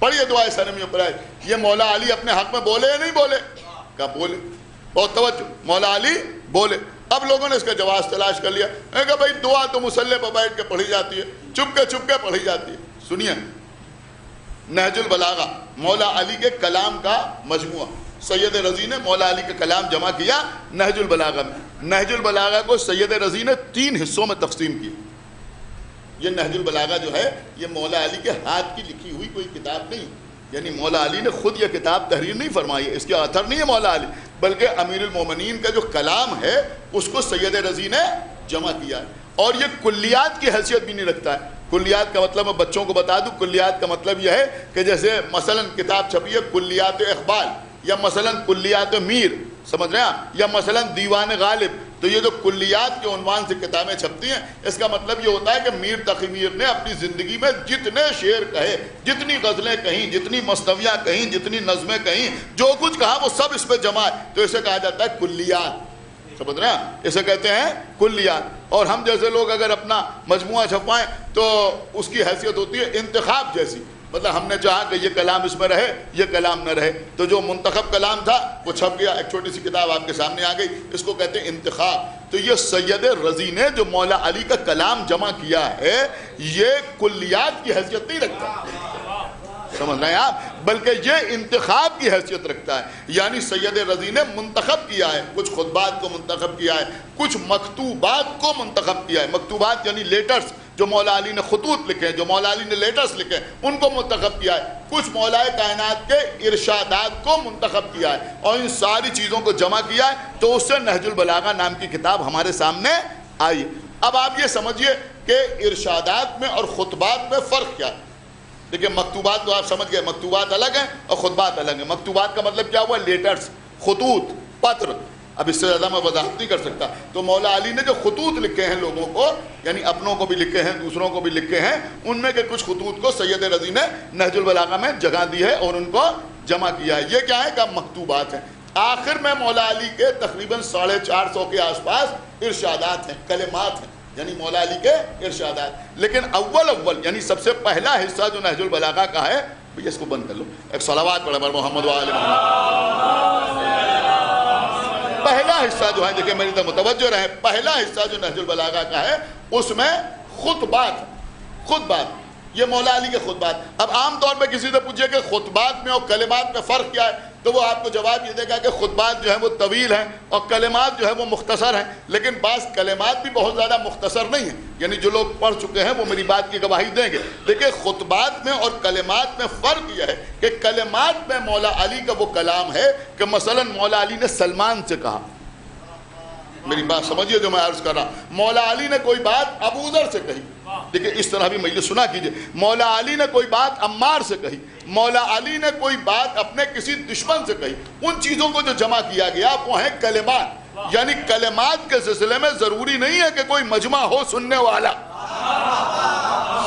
پڑھیے دعائے صنمی قریش. یہ مولا علی اپنے حق میں بولے یا نہیں بولے؟ کہا بولے. بہت توجہ, مولا علی بولے. اب لوگوں نے اس کا جواز تلاش کر لیا کہ بھائی دعا تو مصلی پر بیٹھ کے پڑھی جاتی ہے, چپ کے پڑھی جاتی ہے. سنیے نہج البلاغہ مولا علی کے کلام کا مجموعہ, سید رضی نے مولا علی کا کلام جمع کیا نہج البلاغہ میں. نہج البلاغہ کو سید رضی نے 3 حصوں میں تقسیم کیا. یہ نہج البلاغہ جو ہے یہ مولا علی کے ہاتھ کی لکھی ہوئی کوئی کتاب نہیں, یعنی مولا علی نے خود یہ کتاب تحریر نہیں فرمائی ہے, اس کے آتھر نہیں ہے مولا علی, بلکہ امیر المومنین کا جو کلام ہے اس کو سید رضی نے جمع کیا ہے. اور یہ کلیات کی حیثیت بھی نہیں رکھتا ہے. کلیات کا مطلب میں بچوں کو بتا دوں, کلیات کا مطلب یہ ہے کہ جیسے مثلا کتاب چھپی ہے کلیات اقبال, یا مثلا کلیات میر, سمجھ رہے ہیں, یا مثلا دیوان غالب, تو یہ جو کلیات کے عنوان سے کتابیں چھپتی ہیں اس کا مطلب یہ ہوتا ہے کہ میر تقی میر نے اپنی زندگی میں جتنے شعر کہے, جتنی غزلیں کہیں, جتنی مثنویاں کہیں, جتنی نظمیں کہیں, جو کچھ کہا وہ سب اس پہ جمع ہے, تو اسے کہا جاتا ہے کلیات. سمجھ رہے ہیں, اسے کہتے ہیں کلیات. اور ہم جیسے لوگ اگر اپنا مجموعہ چھپائیں تو اس کی حیثیت ہوتی ہے انتخاب جیسی, مطلب ہم نے چاہا کہ یہ کلام اس میں رہے, یہ کلام نہ رہے, تو جو منتخب کلام تھا وہ چھپ گیا, ایک چھوٹی سی کتاب آپ کے سامنے آ گئی, اس کو کہتے ہیں انتخاب. تو یہ سید رضی نے جو مولا علی کا کلام جمع کیا ہے یہ کلیات کی حیثیت نہیں رکھتا, سمجھ رہے ہیں آپ, بلکہ یہ انتخاب کی حیثیت رکھتا ہے. یعنی سید رضی نے منتخب کیا ہے, کچھ خطبات کو منتخب کیا ہے, کچھ مکتوبات کو منتخب کیا ہے. مکتوبات یعنی لیٹرز, جو مولا علی نے خطوط لکھے ہیں, جو مولا علی نے لیٹرز لکھے ہیں, ان کو منتخب کیا ہے. کچھ مولا کائنات کے ارشادات کو منتخب کیا ہے, اور ان ساری چیزوں کو جمع کیا ہے, تو اس سے نہج البلاغہ نام کی کتاب ہمارے سامنے آئی. اب آپ یہ سمجھیے کہ ارشادات میں اور خطبات میں فرق کیا ہے. دیکھیں مکتوبات تو آپ سمجھ گئے, مکتوبات الگ ہیں اور خطبات الگ ہیں. مکتوبات کا مطلب کیا ہوا, لیٹرز, خطوط, پتر. اب اس سے زیادہ میں وضاحت نہیں کر سکتا. تو مولا علی نے جو خطوط لکھے ہیں لوگوں کو, یعنی اپنوں کو بھی لکھے ہیں, دوسروں کو بھی لکھے ہیں, ان میں کے کچھ خطوط کو سید رضی نے نہج البلاغہ میں جگہ دی ہے اور ان کو جمع کیا ہے. یہ کیا ہے کہ مکتوبات ہیں. آخر میں مولا علی کے تقریباً 450 کے آس پاس ارشادات ہیں, کلمات ہیں, یعنی مولا علی کے ارشادات. لیکن اول یعنی سب سے پہلا حصہ جو نہج البلاغہ کا ہے, بھئی اس کو بند کر لو, ایک صلوات پڑھیں محمد وآل محمد. پہلا حصہ جو ہے, دیکھیں میری طرف متوجہ رہیں, پہلا حصہ جو نہج البلاغہ کا ہے اس میں خطبات, یہ مولا علی کے خطبات. اب عام طور پہ کسی سے پوچھے کہ خطبات میں اور کلمات میں فرق کیا ہے, تو وہ آپ کو جواب یہ دے گا کہ خطبات جو ہیں وہ طویل ہیں اور کلمات جو ہیں وہ مختصر ہیں. لیکن بعض کلمات بھی بہت زیادہ مختصر نہیں ہیں, یعنی جو لوگ پڑھ چکے ہیں وہ میری بات کی گواہی دیں گے. دیکھیں خطبات میں اور کلمات میں فرق یہ ہے کہ کلمات میں مولا علی کا وہ کلام ہے کہ مثلا مولا علی نے سلمان سے کہا, میری بات سمجھیے جو میں عرض کر رہا ہوں, مولا علی نے کوئی بات ابو ذر سے کہی, دیکھیں اس طرح بھی مجلس سنا کیجئے, مولا علی نے کوئی بات عمار سے کہی, مولا علی نے کوئی بات اپنے کسی دشمن سے کہی. ان چیزوں کو جو جمع کیا گیا وہ ہیں کلمات. یعنی کلمات کے سلسلے میں ضروری نہیں ہے کہ کوئی مجمع ہو سننے والا.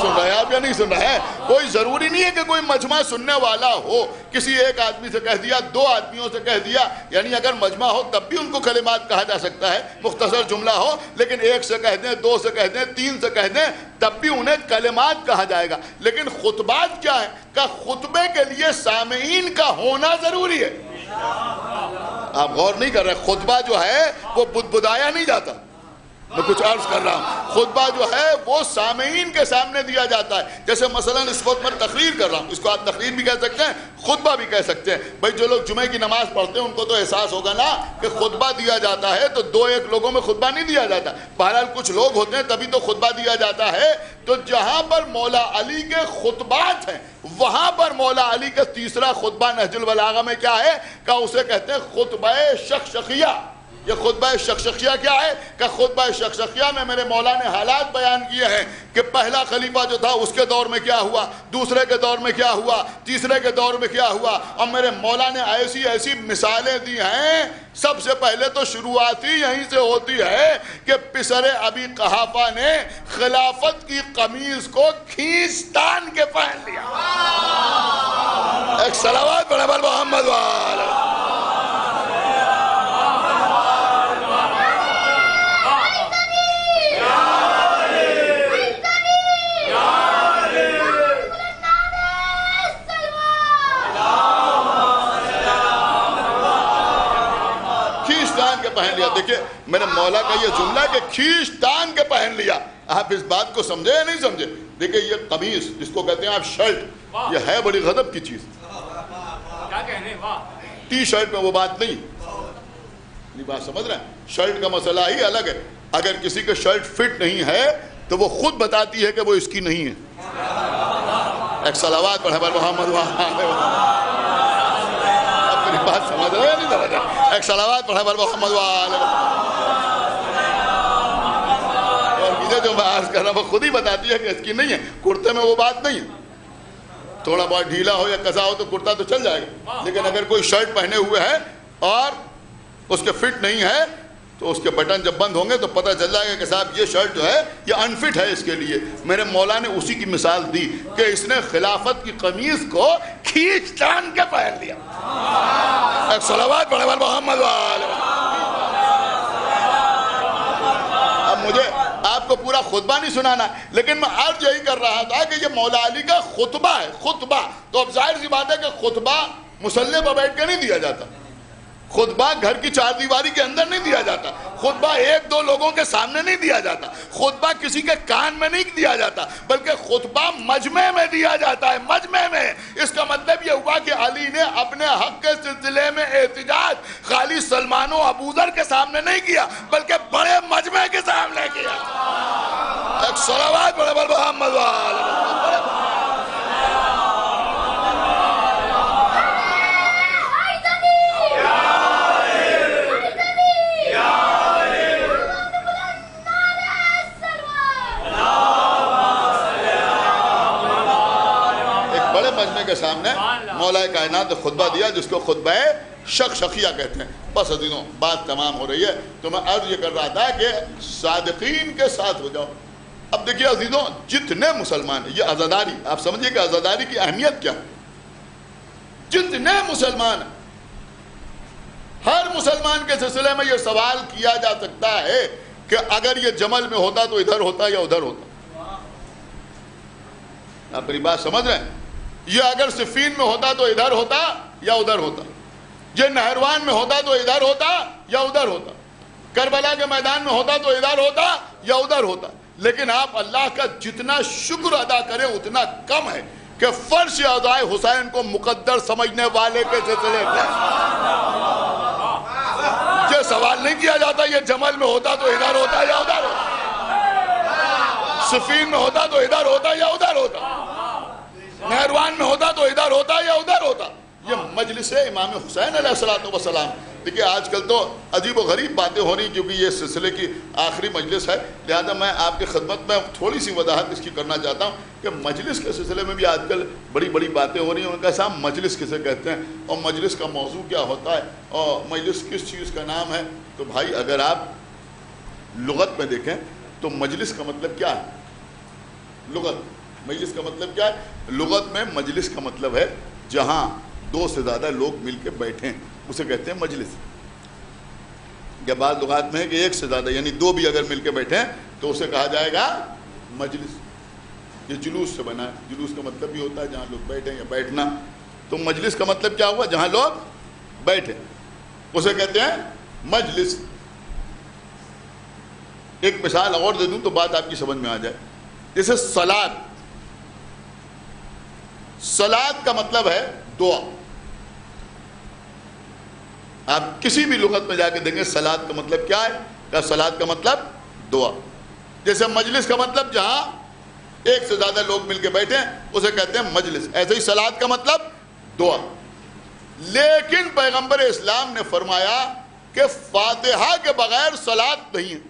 سن رہے ہیں آپ یا نہیں سن رہے ہیں؟ کوئی ضروری نہیں ہے کہ کوئی مجمع سننے والا ہو. کسی ایک آدمی سے کہہ دیا, 2 آدمیوں سے کہہ دیا, یعنی اگر مجمع ہو تب بھی ان کو کلمات کہا جا سکتا ہے, مختصر جملہ ہو. لیکن 1 سے کہہ دیں, 2 سے کہہ دیں, 3 سے کہہ دیں, تب بھی انہیں کلمات کہا جائے گا. لیکن خطبات کیا ہے کہ خطبے کے لیے سامعین کا ہونا ضروری ہے. آپ غور نہیں کر رہے, خطبہ جو ہے وہ بدبدایا نہیں جاتا. میں کچھ عرض کر رہا ہوں, خطبہ جو ہے وہ سامعین کے سامنے دیا جاتا ہے. جیسے مثلا اس وقت میں تقریر کر رہا ہوں, اس کو آپ تقریر بھی کہہ سکتے ہیں, خطبہ بھی کہہ سکتے ہیں. بھائی جو لوگ جمعے کی نماز پڑھتے ہیں ان کو تو احساس ہوگا نا کہ خطبہ دیا جاتا ہے تو 2-1 لوگوں میں خطبہ نہیں دیا جاتا. بہرحال کچھ لوگ ہوتے ہیں تبھی تو خطبہ دیا جاتا ہے. تو جہاں پر مولا علی کے خطبات ہیں وہاں پر مولا علی کا تیسرا خطبہ نہج البلاغہ میں کیا ہے کہ اسے کہتے ہیں خطبہ شخشقیہ. یہ خطبہ شخشقیہ کیا ہے کہ خطبہ شخشقیہ میں میرے مولا نے حالات بیان کیے ہیں کہ پہلا خلیفہ جو تھا اس کے دور میں کیا ہوا, دوسرے کے دور میں کیا ہوا, تیسرے کے دور میں کیا ہوا. اور میرے مولا نے ایسی مثالیں دی ہیں. سب سے پہلے تو شروعات ہی یہیں سے ہوتی ہے کہ پسر ابی قحافہ نے خلافت کی قمیض کو کھینچ تان کے پہن لیا. ایک صلوات پڑھیں محمد وآلہ. دیکھیے میرے مولا کا یہ جملہ کہ کھینچ تان کے پہن لیا. آپ اس بات کو سمجھے یا نہیں سمجھے؟ دیکھیں یہ قمیص جس کو کہتے ہیں آپ شرٹ, یہ ہے بڑی غضب کی چیز. کیا کہنے, واہ. ٹی شرٹ میں وہ بات نہیں, بات سمجھ رہے ہیں؟ شرٹ کا مسئلہ ہی الگ ہے. اگر کسی کا شرٹ فٹ نہیں ہے تو وہ خود بتاتی ہے کہ وہ اس کی نہیں ہے. ایک صلوات پڑھے بر محمد. اب میری بات سمجھ رہے ہیں نہیں سمجھ رہے؟ ایک صلوات پڑھے بر محمد. اور مجھے جو میں عرض کر رہا ہوں وہ خود ہی بتاتی ہے کہ اس کی نہیں ہے. کرتے میں وہ بات نہیں ہے. تھوڑا بہت ڈھیلا ہو یا کزا ہو تو کرتا تو چل جائے گا, لیکن اگر کوئی شرٹ پہنے ہوئے ہے اور اس کے فٹ نہیں ہے تو اس کے بٹن جب بند ہوں گے تو پتہ چل جائے گا کہ صاحب یہ شرٹ جو ہے یہ انفٹ ہے اس کے لیے. میرے مولا نے اسی کی مثال دی کہ اس نے خلافت کی قمیص کو کھینچ تان کے پہن لیا. ایک صلوات پڑھے بر محمد. اب مجھے آپ کو پورا خطبہ نہیں سنانا, لیکن میں عرض یہی کر رہا تھا کہ یہ مولا علی کا خطبہ ہے, خطبہ. تو اب ظاہر سی بات ہے کہ خطبہ مصلی پر بیٹھ کے نہیں دیا جاتا, خطبہ گھر کی چار دیواری کے اندر نہیں دیا جاتا, خطبہ ایک دو لوگوں کے سامنے نہیں دیا جاتا, خطبہ کسی کے کان میں نہیں دیا جاتا, بلکہ خطبہ مجمع میں دیا جاتا ہے, مجمع میں. اس کا مطلب یہ ہوا کہ علی نے اپنے حق کے سلسلے میں احتجاج خالی سلمان و ابوذر کے سامنے نہیں کیا بلکہ بڑے مجمع کے سامنے کیا. ایک صلوات پڑھے بر محمد. مجمع کے سامنے مولا کائنات نے خطبہ دیا جس کو خطبہ شخشخیہ کہتے ہیں. بس عزیزوں بات تمام ہو رہی ہے تو میں عرض یہ کر رہا تھا کہ صادقین کے ساتھ ہو جاؤ. اب دیکھیے عزیزوں جتنے مسلمان ہیں, یہ عزاداری آپ سمجھیے کہ عزاداری کی اہمیت کیا ہے. جتنے مسلمان ہیں, ہر مسلمان کے سلسلے میں یہ سوال کیا جا سکتا ہے کہ اگر یہ جمل میں ہوتا تو ادھر ہوتا یا ادھر ہوتا. آپ میری بات سمجھ رہے ہیں؟ یہ اگر صفین میں ہوتا تو ادھر ہوتا یا ادھر ہوتا, یہ نہروان میں ہوتا تو ادھر ہوتا یا ادھر ہوتا, کربلا کے میدان میں ہوتا تو ادھر ہوتا یا ادھر ہوتا. لیکن آپ اللہ کا جتنا شکر ادا کریں اتنا کم ہے کہ فرش اعضائے حسین کو مقدر سمجھنے والے کے سلسلے میں یہ سوال نہیں کیا جاتا یہ جمل میں ہوتا تو ادھر ہوتا یا ادھر ہوتا, صفین میں ہوتا تو ادھر ہوتا یا ادھر ہوتا, نہروان میں ہوتا تو ادھر ہوتا یا ادھر ہوتا. یہ مجلس امام حسین علیہ السلام. دیکھیے آج کل تو عجیب و غریب باتیں ہو رہی کیونکہ یہ سلسلے کی آخری مجلس ہے, لہذا میں آپ کی خدمت میں تھوڑی سی وضاحت اس کی کرنا چاہتا ہوں کہ مجلس کے سلسلے میں بھی آج کل بڑی بڑی باتیں ہو رہی ہیں. ان کا صاحب مجلس کسے کہتے ہیں اور مجلس کا موضوع کیا ہوتا ہے اور مجلس کس چیز کا نام ہے. تو بھائی اگر آپ لغت میں دیکھیں تو مجلس کا مطلب کیا ہے؟ مجلس کا مطلب کیا ہے؟ لغت میں مجلس کا مطلب ہے جہاں دو سے زیادہ لوگ مل کے بیٹھیں, اسے کہتے ہیں مجلس. یا بعض لغات میں ہے کہ ایک سے زیادہ یعنی دو بھی اگر مل کے بیٹھیں تو اسے کہا جائے گا مجلس. یہ جلوس سے بنا ہے, جلوس کا مطلب بھی ہوتا ہے جہاں لوگ بیٹھیں یا بیٹھنا. تو مجلس کا مطلب کیا ہوا؟ جہاں لوگ بیٹھے, اسے کہتے ہیں مجلس. ایک مثال اور دے دوں تو بات آپ کی سمجھ میں آ جائے. جیسے صلاۃ, صلاۃ کا مطلب ہے دعا. آپ کسی بھی لغت میں جا کے دیکھیں صلاۃ کا مطلب کیا ہے, کہ صلاۃ کا مطلب دعا. جیسے مجلس کا مطلب جہاں ایک سے زیادہ لوگ مل کے بیٹھے اسے کہتے ہیں مجلس, ایسے ہی صلاۃ کا مطلب دعا. لیکن پیغمبر اسلام نے فرمایا کہ فاتحہ کے بغیر صلاۃ نہیں ہے.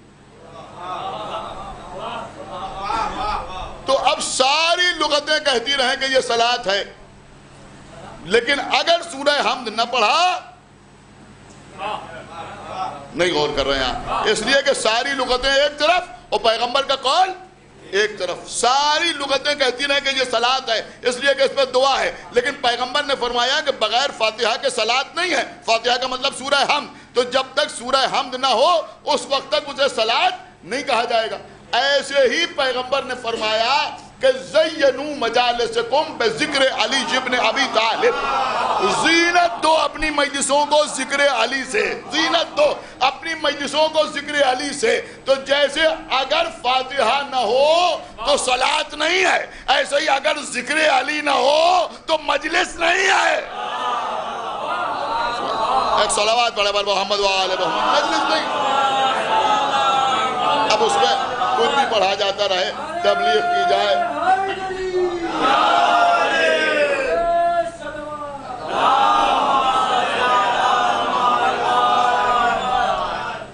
تو اب ساری لغتیں کہتی رہیں کہ یہ صلاۃ ہے, لیکن اگر سورہ حمد نہ پڑھا, نہیں غور کر رہے ہیں, اس لیے کہ ساری لغتیں ایک طرف اور پیغمبر کا قول ایک طرف. ساری لغتیں کہتی رہیں کہ یہ صلاۃ ہے اس لیے کہ اس پہ دعا ہے, لیکن پیغمبر نے فرمایا کہ بغیر فاتحہ کے صلاۃ نہیں ہے. فاتحہ کا مطلب سورہ حمد, تو جب تک سورہ حمد نہ ہو اس وقت تک اسے صلاۃ نہیں کہا جائے گا. ایسے ہی پیغمبر نے فرمایا کہ زینو مجالسکم بذکر علی ابن ابی طالب، زینت دو اپنی مجلسوں کو ذکر علی سے، زینت دو اپنی مجلسوں کو ذکر علی سے. تو جیسے اگر فاتحہ نہ ہو تو صلاۃ نہیں ہے، ایسے ہی اگر ذکر علی نہ ہو تو مجلس نہیں ہے. ایک صلوات پڑھے بر محمد وآل محمد، مجلس نہیں. اب اس میں کچھ بھی پڑھا جاتا رہے، تبلیغ کی جائے،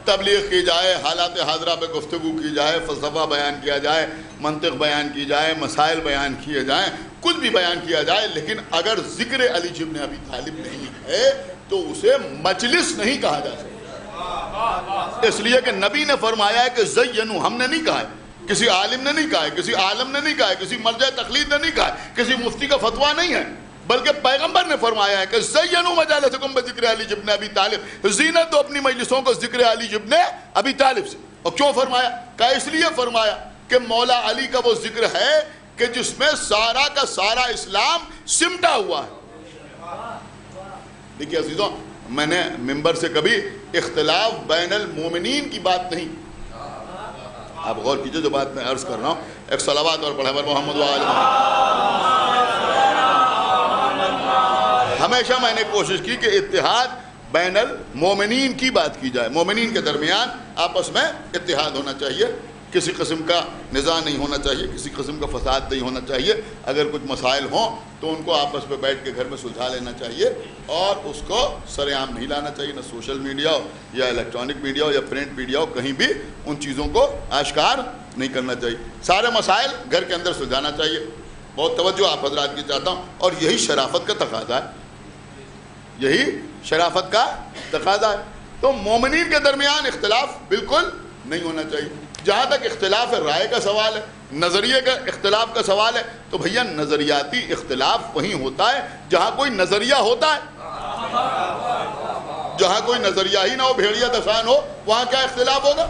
تبلیغ کی جائے، حالات حاضرہ پہ گفتگو کی جائے، فلسفہ بیان کیا جائے، منطق بیان کی جائے، مسائل بیان کیے جائیں، کچھ بھی بیان کیا جائے، لیکن اگر ذکر علی ابن ابی طالب نہیں ہے تو اسے مجلس نہیں کہا جا سکتا. اس لیے کہ نبی نے فرمایا ہے کہ زینو، ہم نے نہیں کہا ہے، کسی عالم نے نہیں کہا ہے، کسی عالم نے نہیں کہا ہے، کسی مرجع تقلید نے نہیں کہا ہے، کسی مفتی کا فتویٰ نہیں ہے، بلکہ پیغمبر نے فرمایا ہے کہ زینو مجالسکم بذکر علی ابن ابی طالب، زینت دو اپنی مجلسوں کو ذکر علی ابن ابی طالب سے. اور کیوں فرمایا؟ کہ اس لیے فرمایا کہ مولا علی کا وہ ذکر ہے کہ جس میں سارا کا سارا اسلام سمٹا ہوا ہے. دیکھیے عزیزوں، میں نے ممبر سے کبھی اختلاف بین المومنین کی بات نہیں، آپ غور کیجئے جو بات میں عرض کر رہا ہوں. ایک صلوات اور پڑھے بر محمد وآل محمد. ہمیشہ میں نے کوشش کی کہ اتحاد بین المومنین کی بات کی جائے، مومنین کے درمیان آپس میں اتحاد ہونا چاہیے، کسی قسم کا نزاع نہیں ہونا چاہیے، کسی قسم کا فساد نہیں ہونا چاہیے. اگر کچھ مسائل ہوں تو ان کو آپس میں بیٹھ کے گھر میں سلجھا لینا چاہیے اور اس کو سر عام نہیں لانا چاہیے. نہ سوشل میڈیا ہو یا الیکٹرانک میڈیا ہو یا پرنٹ میڈیا ہو، کہیں بھی ان چیزوں کو آشکار نہیں کرنا چاہیے. سارے مسائل گھر کے اندر سلجھانا چاہیے. بہت توجہ آپ حضرات کی چاہتا ہوں، اور یہی شرافت کا تقاضا ہے، یہی شرافت کا تقاضا ہے. تو مومنین کے درمیان اختلاف بالکل نہیں ہونا چاہیے. جہاں تک اختلاف رائے کا سوال ہے، نظریے کا اختلاف کا سوال ہے، تو بھیا نظریاتی اختلاف وہیں ہوتا ہے جہاں کوئی نظریہ ہوتا ہے. جہاں کوئی نظریہ ہی نہ ہو، بھیڑیا دفان ہو، وہاں کیا اختلاف ہوگا؟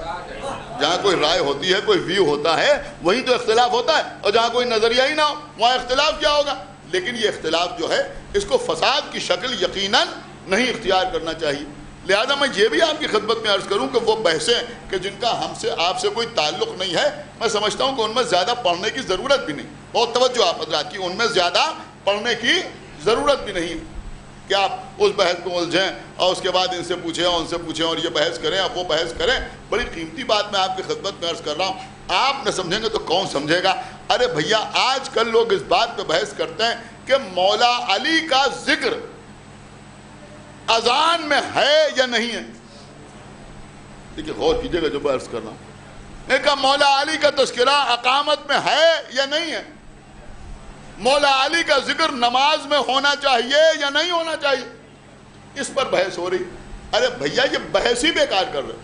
جہاں کوئی رائے ہوتی ہے، کوئی ویو ہوتا ہے، وہیں تو اختلاف ہوتا ہے. اور جہاں کوئی نظریہ ہی نہ ہو، وہاں اختلاف کیا ہوگا؟ لیکن یہ اختلاف جو ہے اس کو فساد کی شکل یقیناً نہیں اختیار کرنا چاہیے. لہذا میں یہ بھی آپ کی خدمت میں عرض کروں کہ وہ بحثیں کہ جن کا ہم سے آپ سے کوئی تعلق نہیں ہے، میں سمجھتا ہوں کہ ان میں زیادہ پڑھنے کی ضرورت بھی نہیں. بہت توجہ آپ حضرات کی، ان میں زیادہ پڑھنے کی ضرورت بھی نہیں کہ آپ اس بحث کو الجھیں اور اس کے بعد ان سے پوچھیں اور ان سے پوچھیں اور یہ بحث کریں اور وہ بحث کریں. بڑی قیمتی بات میں آپ کی خدمت میں عرض کر رہا ہوں. آپ نہ سمجھیں گے تو کون سمجھے گا؟ ارے بھیا آج کل لوگ اس بات پہ بحث کرتے ہیں کہ مولا علی کا ذکر اذان میں ہے یا نہیں ہے. دیکھیے غور کیجئے گا جو میں عرض کر رہا ہوں. میں کہا مولا علی کا تذکرہ اقامت میں ہے یا نہیں ہے؟ مولا علی کا ذکر نماز میں ہونا چاہیے یا نہیں ہونا چاہیے؟ اس پر بحث ہو رہی. ارے بھیا یہ بحث ہی بیکار کر رہے.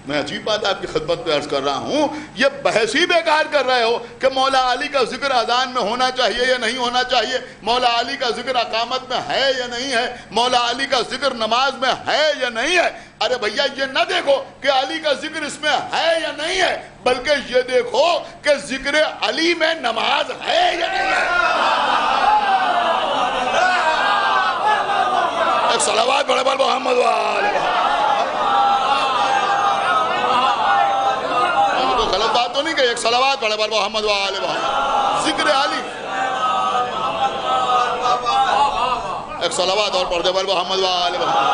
میں عجیب بات آپ کی خدمت میں عرض کر رہا ہوں، یہ بحث ہی بیکار کر رہے ہو کہ مولا علی کا ذکر اذان میں ہونا چاہیے یا نہیں ہونا چاہیے، مولا علی کا ذکر اقامت میں ہے یا نہیں ہے، مولا علی کا ذکر نماز میں ہے یا نہیں ہے. ارے بھیا یہ نہ دیکھو کہ علی کا ذکر اس میں ہے یا نہیں ہے، بلکہ یہ دیکھو کہ ذکر علی میں نماز ہے یا نہیں ہے. ایک صلوات پڑھے بر محمد وآل محمد. غلط بات تو نہیں کہ ایک صلوات پڑھے بر محمد وآل محمد. ذکر علی ایک صلوات اور پڑھ دے بر محمد وآل محمد.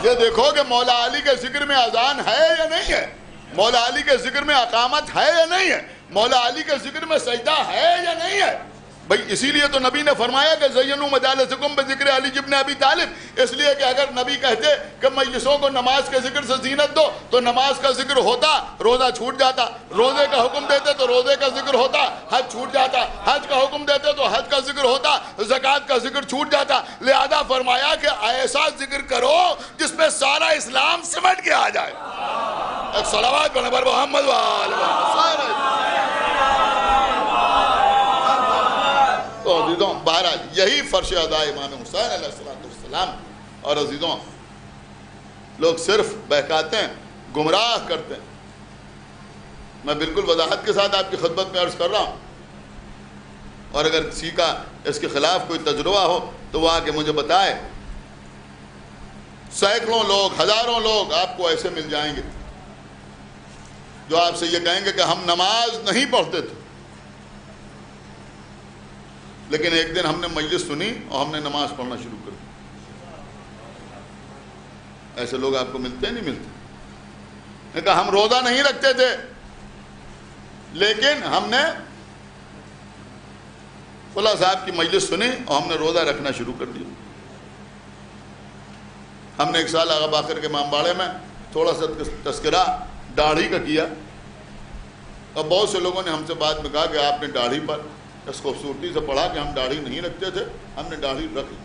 یہ دیکھو کہ مولا علی کے ذکر میں اذان ہے یا نہیں ہے، مولا علی کے ذکر میں اقامت ہے یا نہیں ہے، مولا علی کے ذکر میں سجدہ ہے یا نہیں ہے. بھئی اسی لیے تو نبی نے فرمایا کہ زینو مجالسکم بذکر علی ابن ابی طالب. اس لیے کہ اگر نبی کہتے کہ مجلسوں کو نماز کے ذکر سے زینت دو تو نماز کا ذکر ہوتا، روزہ چھوٹ جاتا. روزے کا حکم دیتے تو روزے کا ذکر ہوتا، حج چھوٹ جاتا. حج کا حکم دیتے تو حج کا ذکر ہوتا، زکوٰۃ کا ذکر چھوٹ جاتا. لہذا فرمایا کہ ایسا ذکر کرو جس میں سارا اسلام سمٹ کے آ جائے. ایک صلوات پڑھیں بر محمد وآل محمد. تو عزیزوں بہرحال یہی فرش ادا امام حسین علیہ السلام. اور عزیزوں لوگ صرف بہکاتے ہیں، گمراہ کرتے ہیں. میں بالکل وضاحت کے ساتھ آپ کی خدمت میں عرض کر رہا ہوں، اور اگر کسی کا اس کے خلاف کوئی تجربہ ہو تو وہ آ کے مجھے بتائے۔ سینکڑوں لوگ، ہزاروں لوگ آپ کو ایسے مل جائیں گے جو آپ سے یہ کہیں گے کہ ہم نماز نہیں پڑھتے تھے، لیکن ایک دن ہم نے مجلس سنی اور ہم نے نماز پڑھنا شروع کر دی۔ ایسے لوگ آپ کو ملتے نہیں ملتے؟ نے کہا ہم روزہ نہیں رکھتے تھے لیکن ہم نے فلاں صاحب کی مجلس سنی اور ہم نے روزہ رکھنا شروع کر دیا۔ ہم نے ایک سال آغا باقر کے امام باڑے میں تھوڑا سا تذکرہ داڑھی کا کیا، اور بہت سے لوگوں نے ہم سے بعد میں کہا کہ آپ نے داڑھی پر اس خوبصورتی سے پڑھا کہ ہم داڑھی نہیں رکھتے تھے، ہم نے داڑھی رکھ لی۔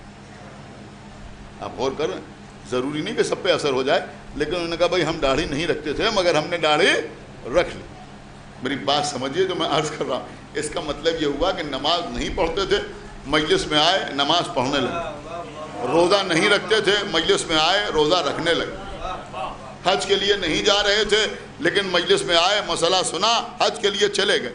آپ غور کر رہے ہیں، ضروری نہیں کہ سب پہ اثر ہو جائے، لیکن انہوں نے کہا بھائی ہم داڑھی نہیں رکھتے تھے مگر ہم نے داڑھی رکھ لی۔ میری بات سمجھیے جو میں عرض کر رہا ہوں، اس کا مطلب یہ ہوا کہ نماز نہیں پڑھتے تھے، مجلس میں آئے نماز پڑھنے لگے، روزہ نہیں رکھتے تھے، مجلس میں آئے روزہ رکھنے لگے، حج کے لیے نہیں جا رہے تھے لیکن مجلس میں آئے مسئلہ سنا حج کے لیے چلے گئے۔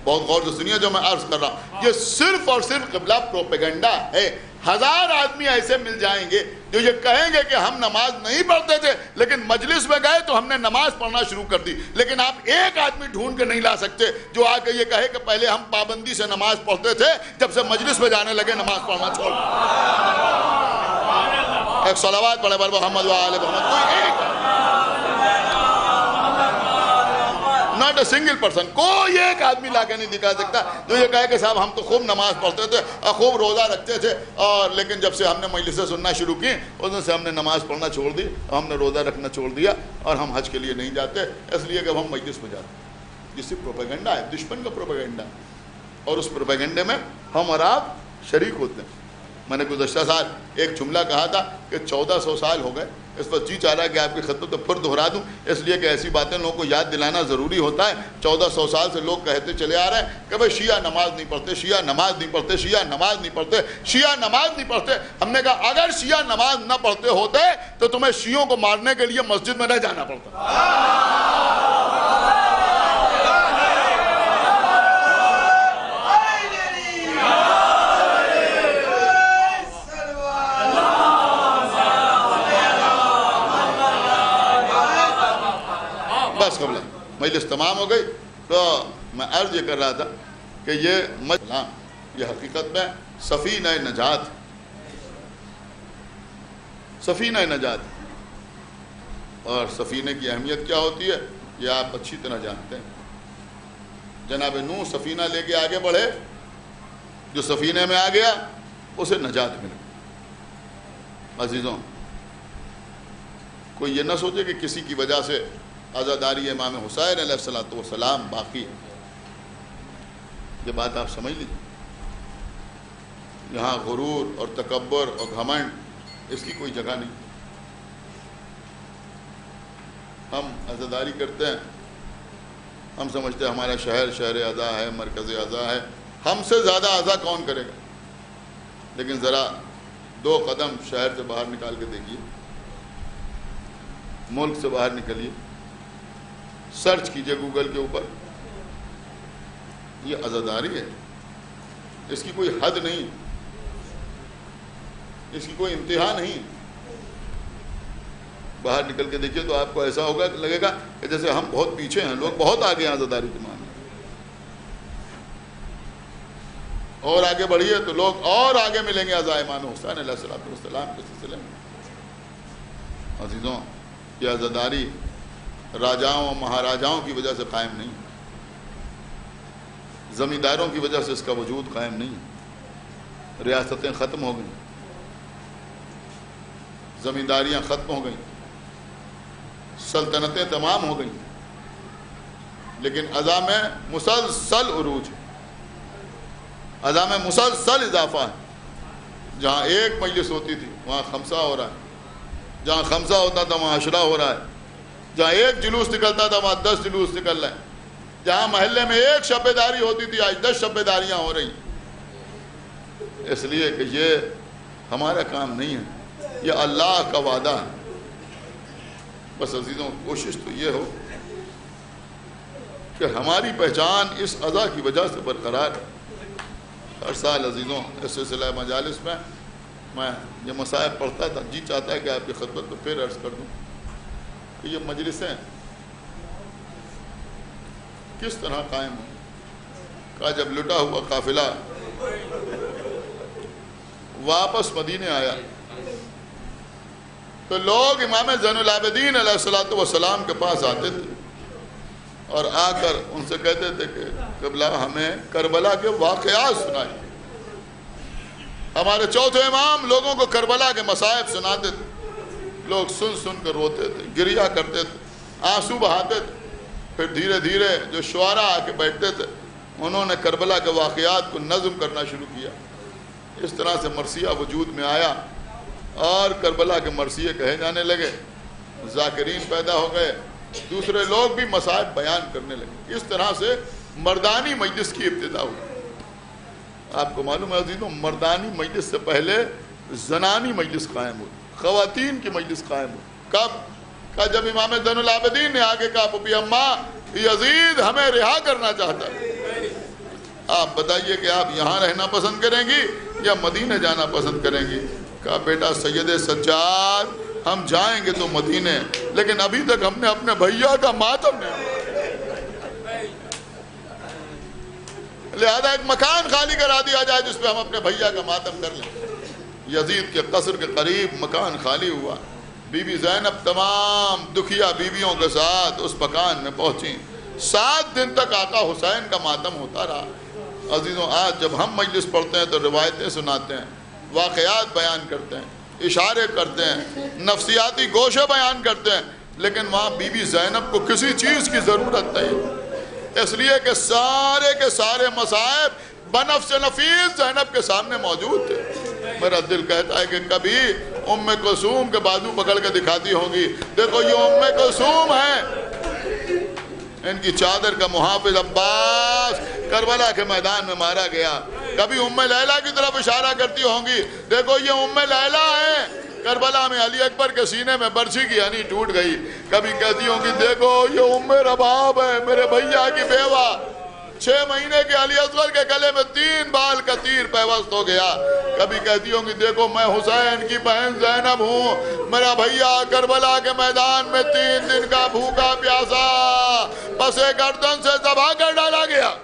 بہت غور سے سنیے جو میں عرض کر رہا ہوں، یہ صرف اور صرف قبلہ پروپیگنڈا ہے۔ ہزار آدمی ایسے مل جائیں گے جو یہ کہیں گے کہ ہم نماز نہیں پڑھتے تھے لیکن مجلس میں گئے تو ہم نے نماز پڑھنا شروع کر دی، لیکن آپ ایک آدمی ڈھونڈ کے نہیں لا سکتے جو آ کے یہ کہے کہ پہلے ہم پابندی سے نماز پڑھتے تھے، جب سے مجلس میں جانے لگے نماز پڑھنا چھوڑ دیا۔ ایک صلوات پڑھے بر محمد و آل محمد۔ کوئی ایک ناٹ اے سنگل پرسن، کوئی ایک آدمی لا کے نہیں دکھا سکتا جو یہ کہے کہ صاحب ہم تو خوب نماز پڑھتے تھے اور خوب روزہ رکھتے تھے، اور لیکن جب سے ہم نے مجلسیں سننا شروع کی اس دن سے ہم نے نماز پڑھنا چھوڑ دی، ہم نے روزہ رکھنا چھوڑ دیا، اور ہم حج کے لیے نہیں جاتے اس لیے کہ ہم مجلس میں جاتے۔ یہ صرف پروپیگنڈا ہے، دشمن کا پروپیگنڈا، اور اس پروپیگنڈے میں ہم اور آپ شریک ہوتے ہیں۔ میں نے گزشتہ سال ایک جملہ کہا تھا کہ 1400 سال ہو گئے، اس پر جی چاہ رہا ہے کہ آپ کی خدمت تو پھر دہرا دوں، اس لیے کہ ایسی باتیں لوگوں کو یاد دلانا ضروری ہوتا ہے۔ 1400 سال سے لوگ کہتے چلے آ رہے ہیں کہ بھئی شیعہ نماز نہیں پڑھتے، شیعہ نماز نہیں پڑھتے، شیعہ نماز نہیں پڑھتے، شیعہ نماز نہیں پڑھتے۔ ہم نے کہا اگر شیعہ نماز نہ پڑھتے ہوتے تو تمہیں شیعوں کو مارنے کے لیے مسجد میں نہ جانا پڑتا۔ بس قبلہ مجلس تمام ہو گئی تو میں عرض یہ کر رہا تھا کہ یہ حقیقت میں سفینہ نجات، سفینہ نجات، اور سفینے کی اہمیت کیا ہوتی ہے یہ آپ اچھی طرح جانتے ہیں۔ جناب نوح سفینہ لے کے آگے بڑھے، جو سفینے میں آ گیا اسے نجات ملی۔ عزیزوں، کوئی یہ نہ سوچے کہ کسی کی وجہ سے عزاداری امام حسین علیہ السلام باقی ہے، یہ بات آپ سمجھ لیجیے۔ یہاں غرور اور تکبر اور گھمنڈ اس کی کوئی جگہ نہیں۔ ہم عزاداری کرتے ہیں، ہم سمجھتے ہیں ہمارا شہر عزا ہے، مرکز عزا ہے، ہم سے زیادہ عزا کون کرے گا؟ لیکن ذرا 2 قدم شہر سے باہر نکال کے دیکھیے، ملک سے باہر نکلیے، سرچ کیجئے گوگل کے اوپر، یہ عزاداری ہے، اس کی کوئی حد نہیں، اس کی کوئی انتہا نہیں۔ باہر نکل کے دیکھیے تو آپ کو ایسا ہوگا کہ لگے گا کہ جیسے ہم بہت پیچھے ہیں، لوگ بہت آگے ہیں عزاداری کے معاملے میں۔ اور آگے بڑھیے تو لوگ اور آگے ملیں گے عزا امام حسین علیہ السلام کے سلسلے میں۔ عزیزوں، یہ عزاداری راجاؤں اور مہاراجاؤں کی وجہ سے قائم نہیں، زمینداروں کی وجہ سے اس کا وجود قائم نہیں۔ ریاستیں ختم ہو گئیں، زمینداریاں ختم ہو گئیں، سلطنتیں تمام ہو گئیں، لیکن عزا میں مسلسل عروج ہے، عزا میں مسلسل اضافہ ہے۔ جہاں ایک مجلس ہوتی تھی وہاں خمسہ ہو رہا ہے، جہاں خمسہ ہوتا تھا وہاں عشرہ ہو رہا ہے، جہاں ایک جلوس نکلتا تھا وہاں 10 جلوس نکل رہے ہیں، جہاں محلے میں ایک شب داری ہوتی تھی آج 10 شب داریاں ہو رہی ہیں۔ اس لیے کہ یہ ہمارا کام نہیں ہے، یہ اللہ کا وعدہ ہے۔ بس عزیزوں، کوشش تو یہ ہو کہ ہماری پہچان اس ادا کی وجہ سے برقرار ہے۔ ہر سال عزیزوں اس سلسلہ مجالس میں یہ مصائب پڑھتا تھا، جی چاہتا ہے کہ آپ کی خدمت میں پھر عرض کر دوں کہ یہ مجلسیں کس طرح قائم ہوں۔ کہا جب لٹا ہوا قافلہ واپس مدینے آیا تو لوگ امام زین العابدین علیہ الصلوۃ والسلام کے پاس آتے تھے اور آ کر ان سے کہتے تھے کہ قبلہ ہمیں کربلا کے واقعات سنائیں۔ ہمارے چوتھے امام لوگوں کو کربلا کے مصائب سناتے تھے، لوگ سن سن کر روتے تھے، گریا کرتے تھے، آنسو بہاتے تھے۔ پھر دھیرے دھیرے جو شعراء آ کے بیٹھتے تھے انہوں نے کربلا کے واقعات کو نظم کرنا شروع کیا۔ اس طرح سے مرثیہ وجود میں آیا اور کربلا کے مرثیے کہے جانے لگے، ذاکرین پیدا ہو گئے، دوسرے لوگ بھی مصائب بیان کرنے لگے۔ اس طرح سے مردانی مجلس کی ابتدا ہوئی۔ آپ کو معلوم ہے عزیزوں، مردانی مجلس سے پہلے زنانی مجلس قائم ہوئی، خواتین کی مجلس قائم ہوئی۔ کب؟ کہ جب امام زین العابدین نے آگے کہا پھپھی اماں یزید ہمیں رہا کرنا چاہتا ہے، آپ بتائیے کہ آپ یہاں رہنا پسند کریں گی یا مدینہ جانا پسند کریں گی؟ کہا بیٹا سید سجاد ہم جائیں گے تو مدینے، لیکن ابھی تک ہم نے اپنے بھیا کا ماتم نہیں، لہذا ایک مکان خالی کرا دیا جائے جس پہ ہم اپنے بھیا کا ماتم کر لیں۔ یزید کے قصر کے قریب مکان خالی ہوا، بی بی زینب تمام دکھیا بیویوں کے ساتھ اس مکان میں پہنچی۔ 7 دن تک آقا حسین کا ماتم ہوتا رہا۔ عزیزوں آج جب ہم مجلس پڑھتے ہیں تو روایتیں سناتے ہیں، واقعات بیان کرتے ہیں، اشارے کرتے ہیں، نفسیاتی گوشے بیان کرتے ہیں، لیکن وہاں بی بی زینب کو کسی چیز کی ضرورت نہیں، اس لیے کہ سارے کے سارے مصائب بنفس نفیس زینب کے سامنے موجود تھے۔ میرا دل کہتا ہے کہ کبھی ام کلثوم کے بازو پکڑ کے دکھاتی ہوں گی، دیکھو یہ ام کلثوم ہے، ان کی چادر کا محافظ عباس کربلا کے میدان میں مارا گیا۔ کبھی ام لیلہ کی طرف اشارہ کرتی ہوں گی، دیکھو یہ ام لیلہ ہے، کربلا میں علی اکبر کے سینے میں برچھی کی ہنی ٹوٹ گئی۔ کبھی کہتی ہوں گی دیکھو یہ ام رباب ہے، میرے بھیا کی بیوہ، 6 مہینے کے علی اصغر کے گلے میں 3 بال کا تیر پیوست ہو گیا۔ کبھی کہتی ہوں گی دیکھو میں حسین کی بہن زینب ہوں، میرا بھیا کربلا کے میدان میں 3 دن کا بھوکا پیاسا پسے گردن سے ذبح کر ڈالا گیا۔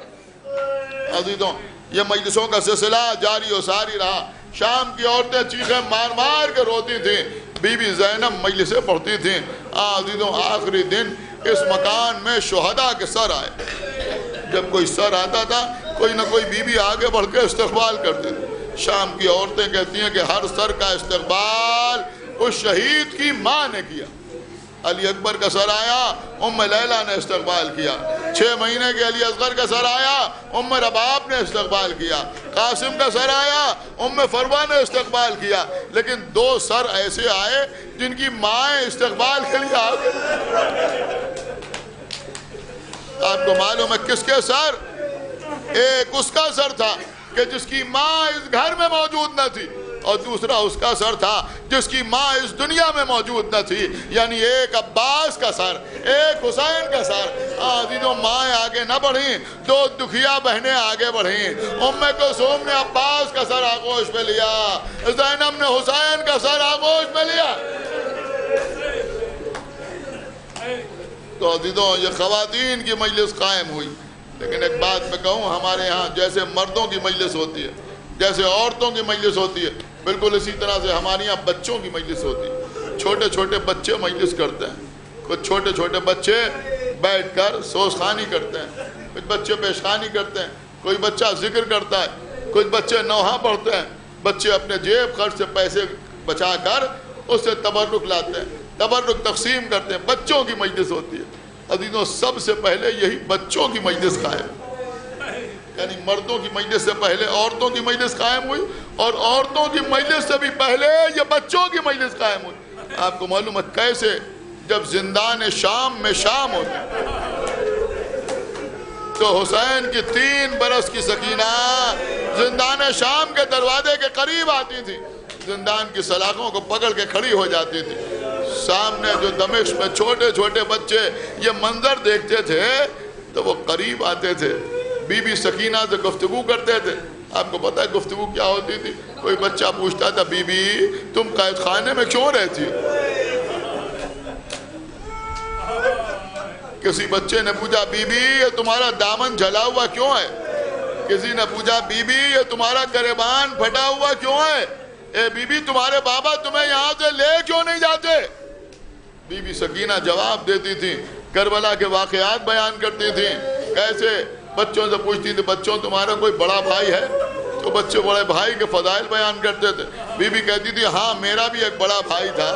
عزیزوں یہ مجلسوں کا سلسلہ جاری و ساری رہا۔ شام کی عورتیں چیخیں مار مار کے روتی تھیں، بی بی زینب مجلسیں پڑھتی تھیں۔ عزیزوں آخری دن اس مکان میں شہداء کے سر آئے، جب کوئی سر آتا تھا کوئی نہ کوئی بی بی آگے بڑھ کے استقبال کرتی تھی۔ شام کی عورتیں کہتی ہیں کہ ہر سر کا استقبال اس شہید کی ماں نے کیا۔ علی اکبر کا سر آیا، ام لیلہ نے استقبال کیا۔ 6 مہینے کے علی اصغر کا سر آیا، ام رباب نے استقبال کیا۔ قاسم کا سر آیا، ام فروہ نے استقبال کیا۔ لیکن 2 سر ایسے آئے جن کی مائیں استقبال کے لیے آگے۔ آپ کو معلوم ہے کس کے سر؟ ایک اس کا سر تھا کہ جس کی ماں اس گھر میں موجود نہ تھی، اور دوسرا اس کا سر تھا جس کی ماں اس دنیا میں موجود نہ تھی، یعنی ایک عباس کا سر، ایک حسین کا سر۔ عزیزوں مائیں آگے نہ بڑھیں، 2 دکھیا بہنیں آگے بڑھیں۔ ام کلثوم نے عباس کا سر آغوش میں لیا، زینب نے حسین کا سر آغوش میں لیا۔ تو عزیزوں یہ خواتین کی مجلس قائم ہوئی۔ لیکن ایک بات میں کہوں، ہمارے ہاں جیسے مردوں کی مجلس ہوتی ہے، جیسے عورتوں کی مجلس ہوتی ہے، بالکل اسی طرح سے ہمارے یہاں بچوں کی مجلس ہوتی ہے۔ چھوٹے چھوٹے بچے مجلس کرتے ہیں، کچھ چھوٹے چھوٹے بچے بیٹھ کر سوز خوانی کرتے ہیں، کچھ بچے پیشخوانی کرتے ہیں، کوئی بچہ ذکر کرتا ہے، کچھ بچے نوحہ پڑھتے ہیں، بچے اپنے جیب خرچ سے پیسے بچا کر اس سے تبرک لاتے ہیں، تبرک تقسیم کرتے ہیں، بچوں کی مجلس ہوتی ہے۔ عزیزوں سب سے پہلے یہی بچوں کی مجلس قائم، یعنی مردوں کی مجلس سے پہلے عورتوں کی مجلس قائم ہوئی، اور عورتوں کی مجلس سے بھی پہلے یہ بچوں کی مجلس قائم ہوئی۔ آپ کو معلوم ہے کیسے؟ جب زندان شام میں شام ہوتی تو حسین کی 3 برس کی سکینہ زندان شام کے دروازے کے قریب آتی تھی، زندان کی سلاخوں کو پکڑ کے کھڑی ہو جاتی تھی۔ سامنے جو دمشق میں چھوٹے چھوٹے بچے یہ منظر دیکھتے تھے، تو وہ قریب آتے تھے, بی بی سکینہ سے گفتگو کرتے تھے. آپ کو پتہ ہے گفتگو کیا ہوتی تھی؟ کوئی بچہ پوچھتا تھا, بی بی تم قید خانے میں کیوں رہتی ہو؟ کسی بچے نے پوچھا, بی بی یہ تمہارا دامن جھلا ہوا کیوں ہے؟ کسی نے پوچھا, بی بی یہ تمہارا گریبان پھٹا ہوا کیوں ہے؟ اے بی بی تمہارے بابا تمہیں یہاں سے لے کیوں نہیں جاتے؟ بی بی سکینہ جواب دیتی تھی, کربلا کے واقعات بیان کرتی تھی. کیسے بچوں سے پوچھتی تھی, بچوں تمہارا کوئی بڑا بھائی ہے؟ تو بچے بڑے بھائی کے فضائل بیان کرتے تھے. بی بی کہتی تھی, ہاں میرا بھی ایک بڑا بھائی تھا,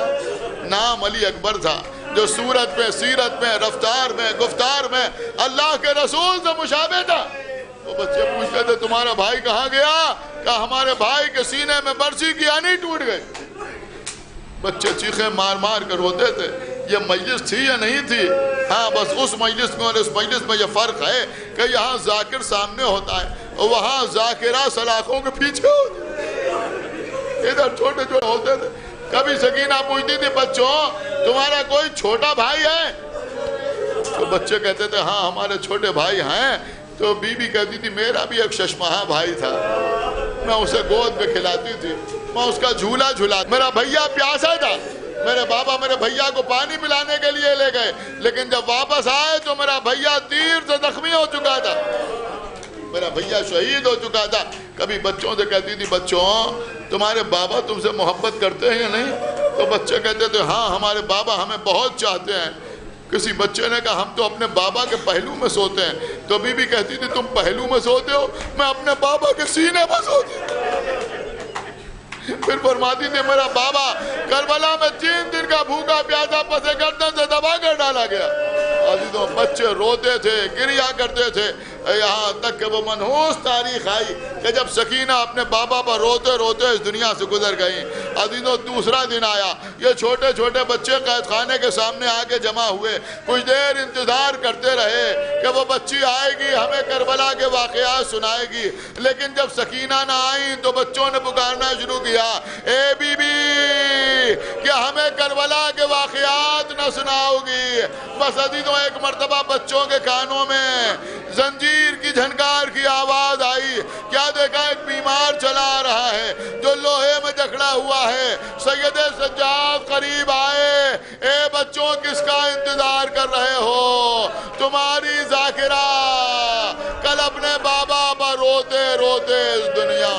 نام علی اکبر تھا, جو صورت میں, سیرت میں, رفتار میں, گفتار میں اللہ کے رسول سے مشابہ تھا. وہ بچے پوچھتے تھے, تمہارا بھائی کہاں گیا؟ کہا ہمارے بھائی کے سینے میں برسی کی آنی ٹوٹ گئی. بچے چیخیں مار مار کر روتے تھے. یہ مجلس تھی یا نہیں تھی؟ ہاں بس اس مجلس میں اور اس مجلس میں یہ فرق ہے کہ یہاں ذاکر سامنے ہوتا ہے اور وہاں ذاکرہ سلاخوں کے پیچھے ہوتے ہیں. ادھر چھوٹے چھوٹے ہوتے تھے. کبھی سکینہ پوچھتی تھی, بچوں تمہارا کوئی چھوٹا بھائی ہے؟ تو بچے کہتے تھے, ہاں ہمارے چھوٹے بھائی ہیں. تو بی بی کہتی تھی, میرا بھی ایک ششمہا بھائی تھا, میں اسے گود میں کھلاتی تھی, میں اس کا جھولا جھلاتی. میرا بھیا پیاسا تھا, میرے بابا میرے بھیا کو پانی پلانے کے لیے لے گئے, لیکن جب واپس آئے تو میرا بھیا تیر سے زخمی ہو چکا تھا, میرا بھیا شہید ہو چکا تھا. کبھی بچوں سے کہتی تھی, بچوں تمہارے بابا تم سے محبت کرتے ہیں یا نہیں؟ تو بچے کہتے تھے, ہاں ہمارے بابا ہمیں بہت چاہتے ہیں. کسی بچے نے کہا, ہم تو اپنے بابا کے پہلو میں سوتے ہیں. تو بی بی کہتی تھی, تم پہلو میں سوتے ہو, میں اپنے بابا کے سینے میں سوتی ہوں. پھر فرماتی تھی, میرا بابا کربلا میں 3 دن کا بھوکا پیاسا پسے گردن سے دبا کر ڈالا گیا. عزیزوں بچے روتے تھے, گریا کرتے تھے, یہاں تک کہ وہ منحوس تاریخ آئی کہ جب سکینہ اپنے بابا پر روتے روتے اس دنیا سے گزر گئی. عزیزوں دوسرا دن آیا, یہ چھوٹے چھوٹے بچے قید خانے کے سامنے آ کے جمع ہوئے. کچھ دیر انتظار کرتے رہے کہ وہ بچی آئے گی, ہمیں کربلا کے واقعات سنائے گی. لیکن جب سکینہ نہ آئی تو بچوں نے پکارنا شروع کیا, اے بی بی کیا ہمیں کربلا کے واقعات نہ سناؤ گی؟ بس عزیزوں ایک مرتبہ بچوں کے کانوں میں زنجیر کی جھنکار کی آواز آئی. کیا دیکھا, ایک بیمار چلا آ رہا ہے جو لوہے میں جکڑا ہوا ہے. سید سجاد قریب آئے, اے بچوں کس کا انتظار کر رہے ہو؟ تمہاری ذاکرہ کل اپنے بابا پر روتے روتے اس دنیا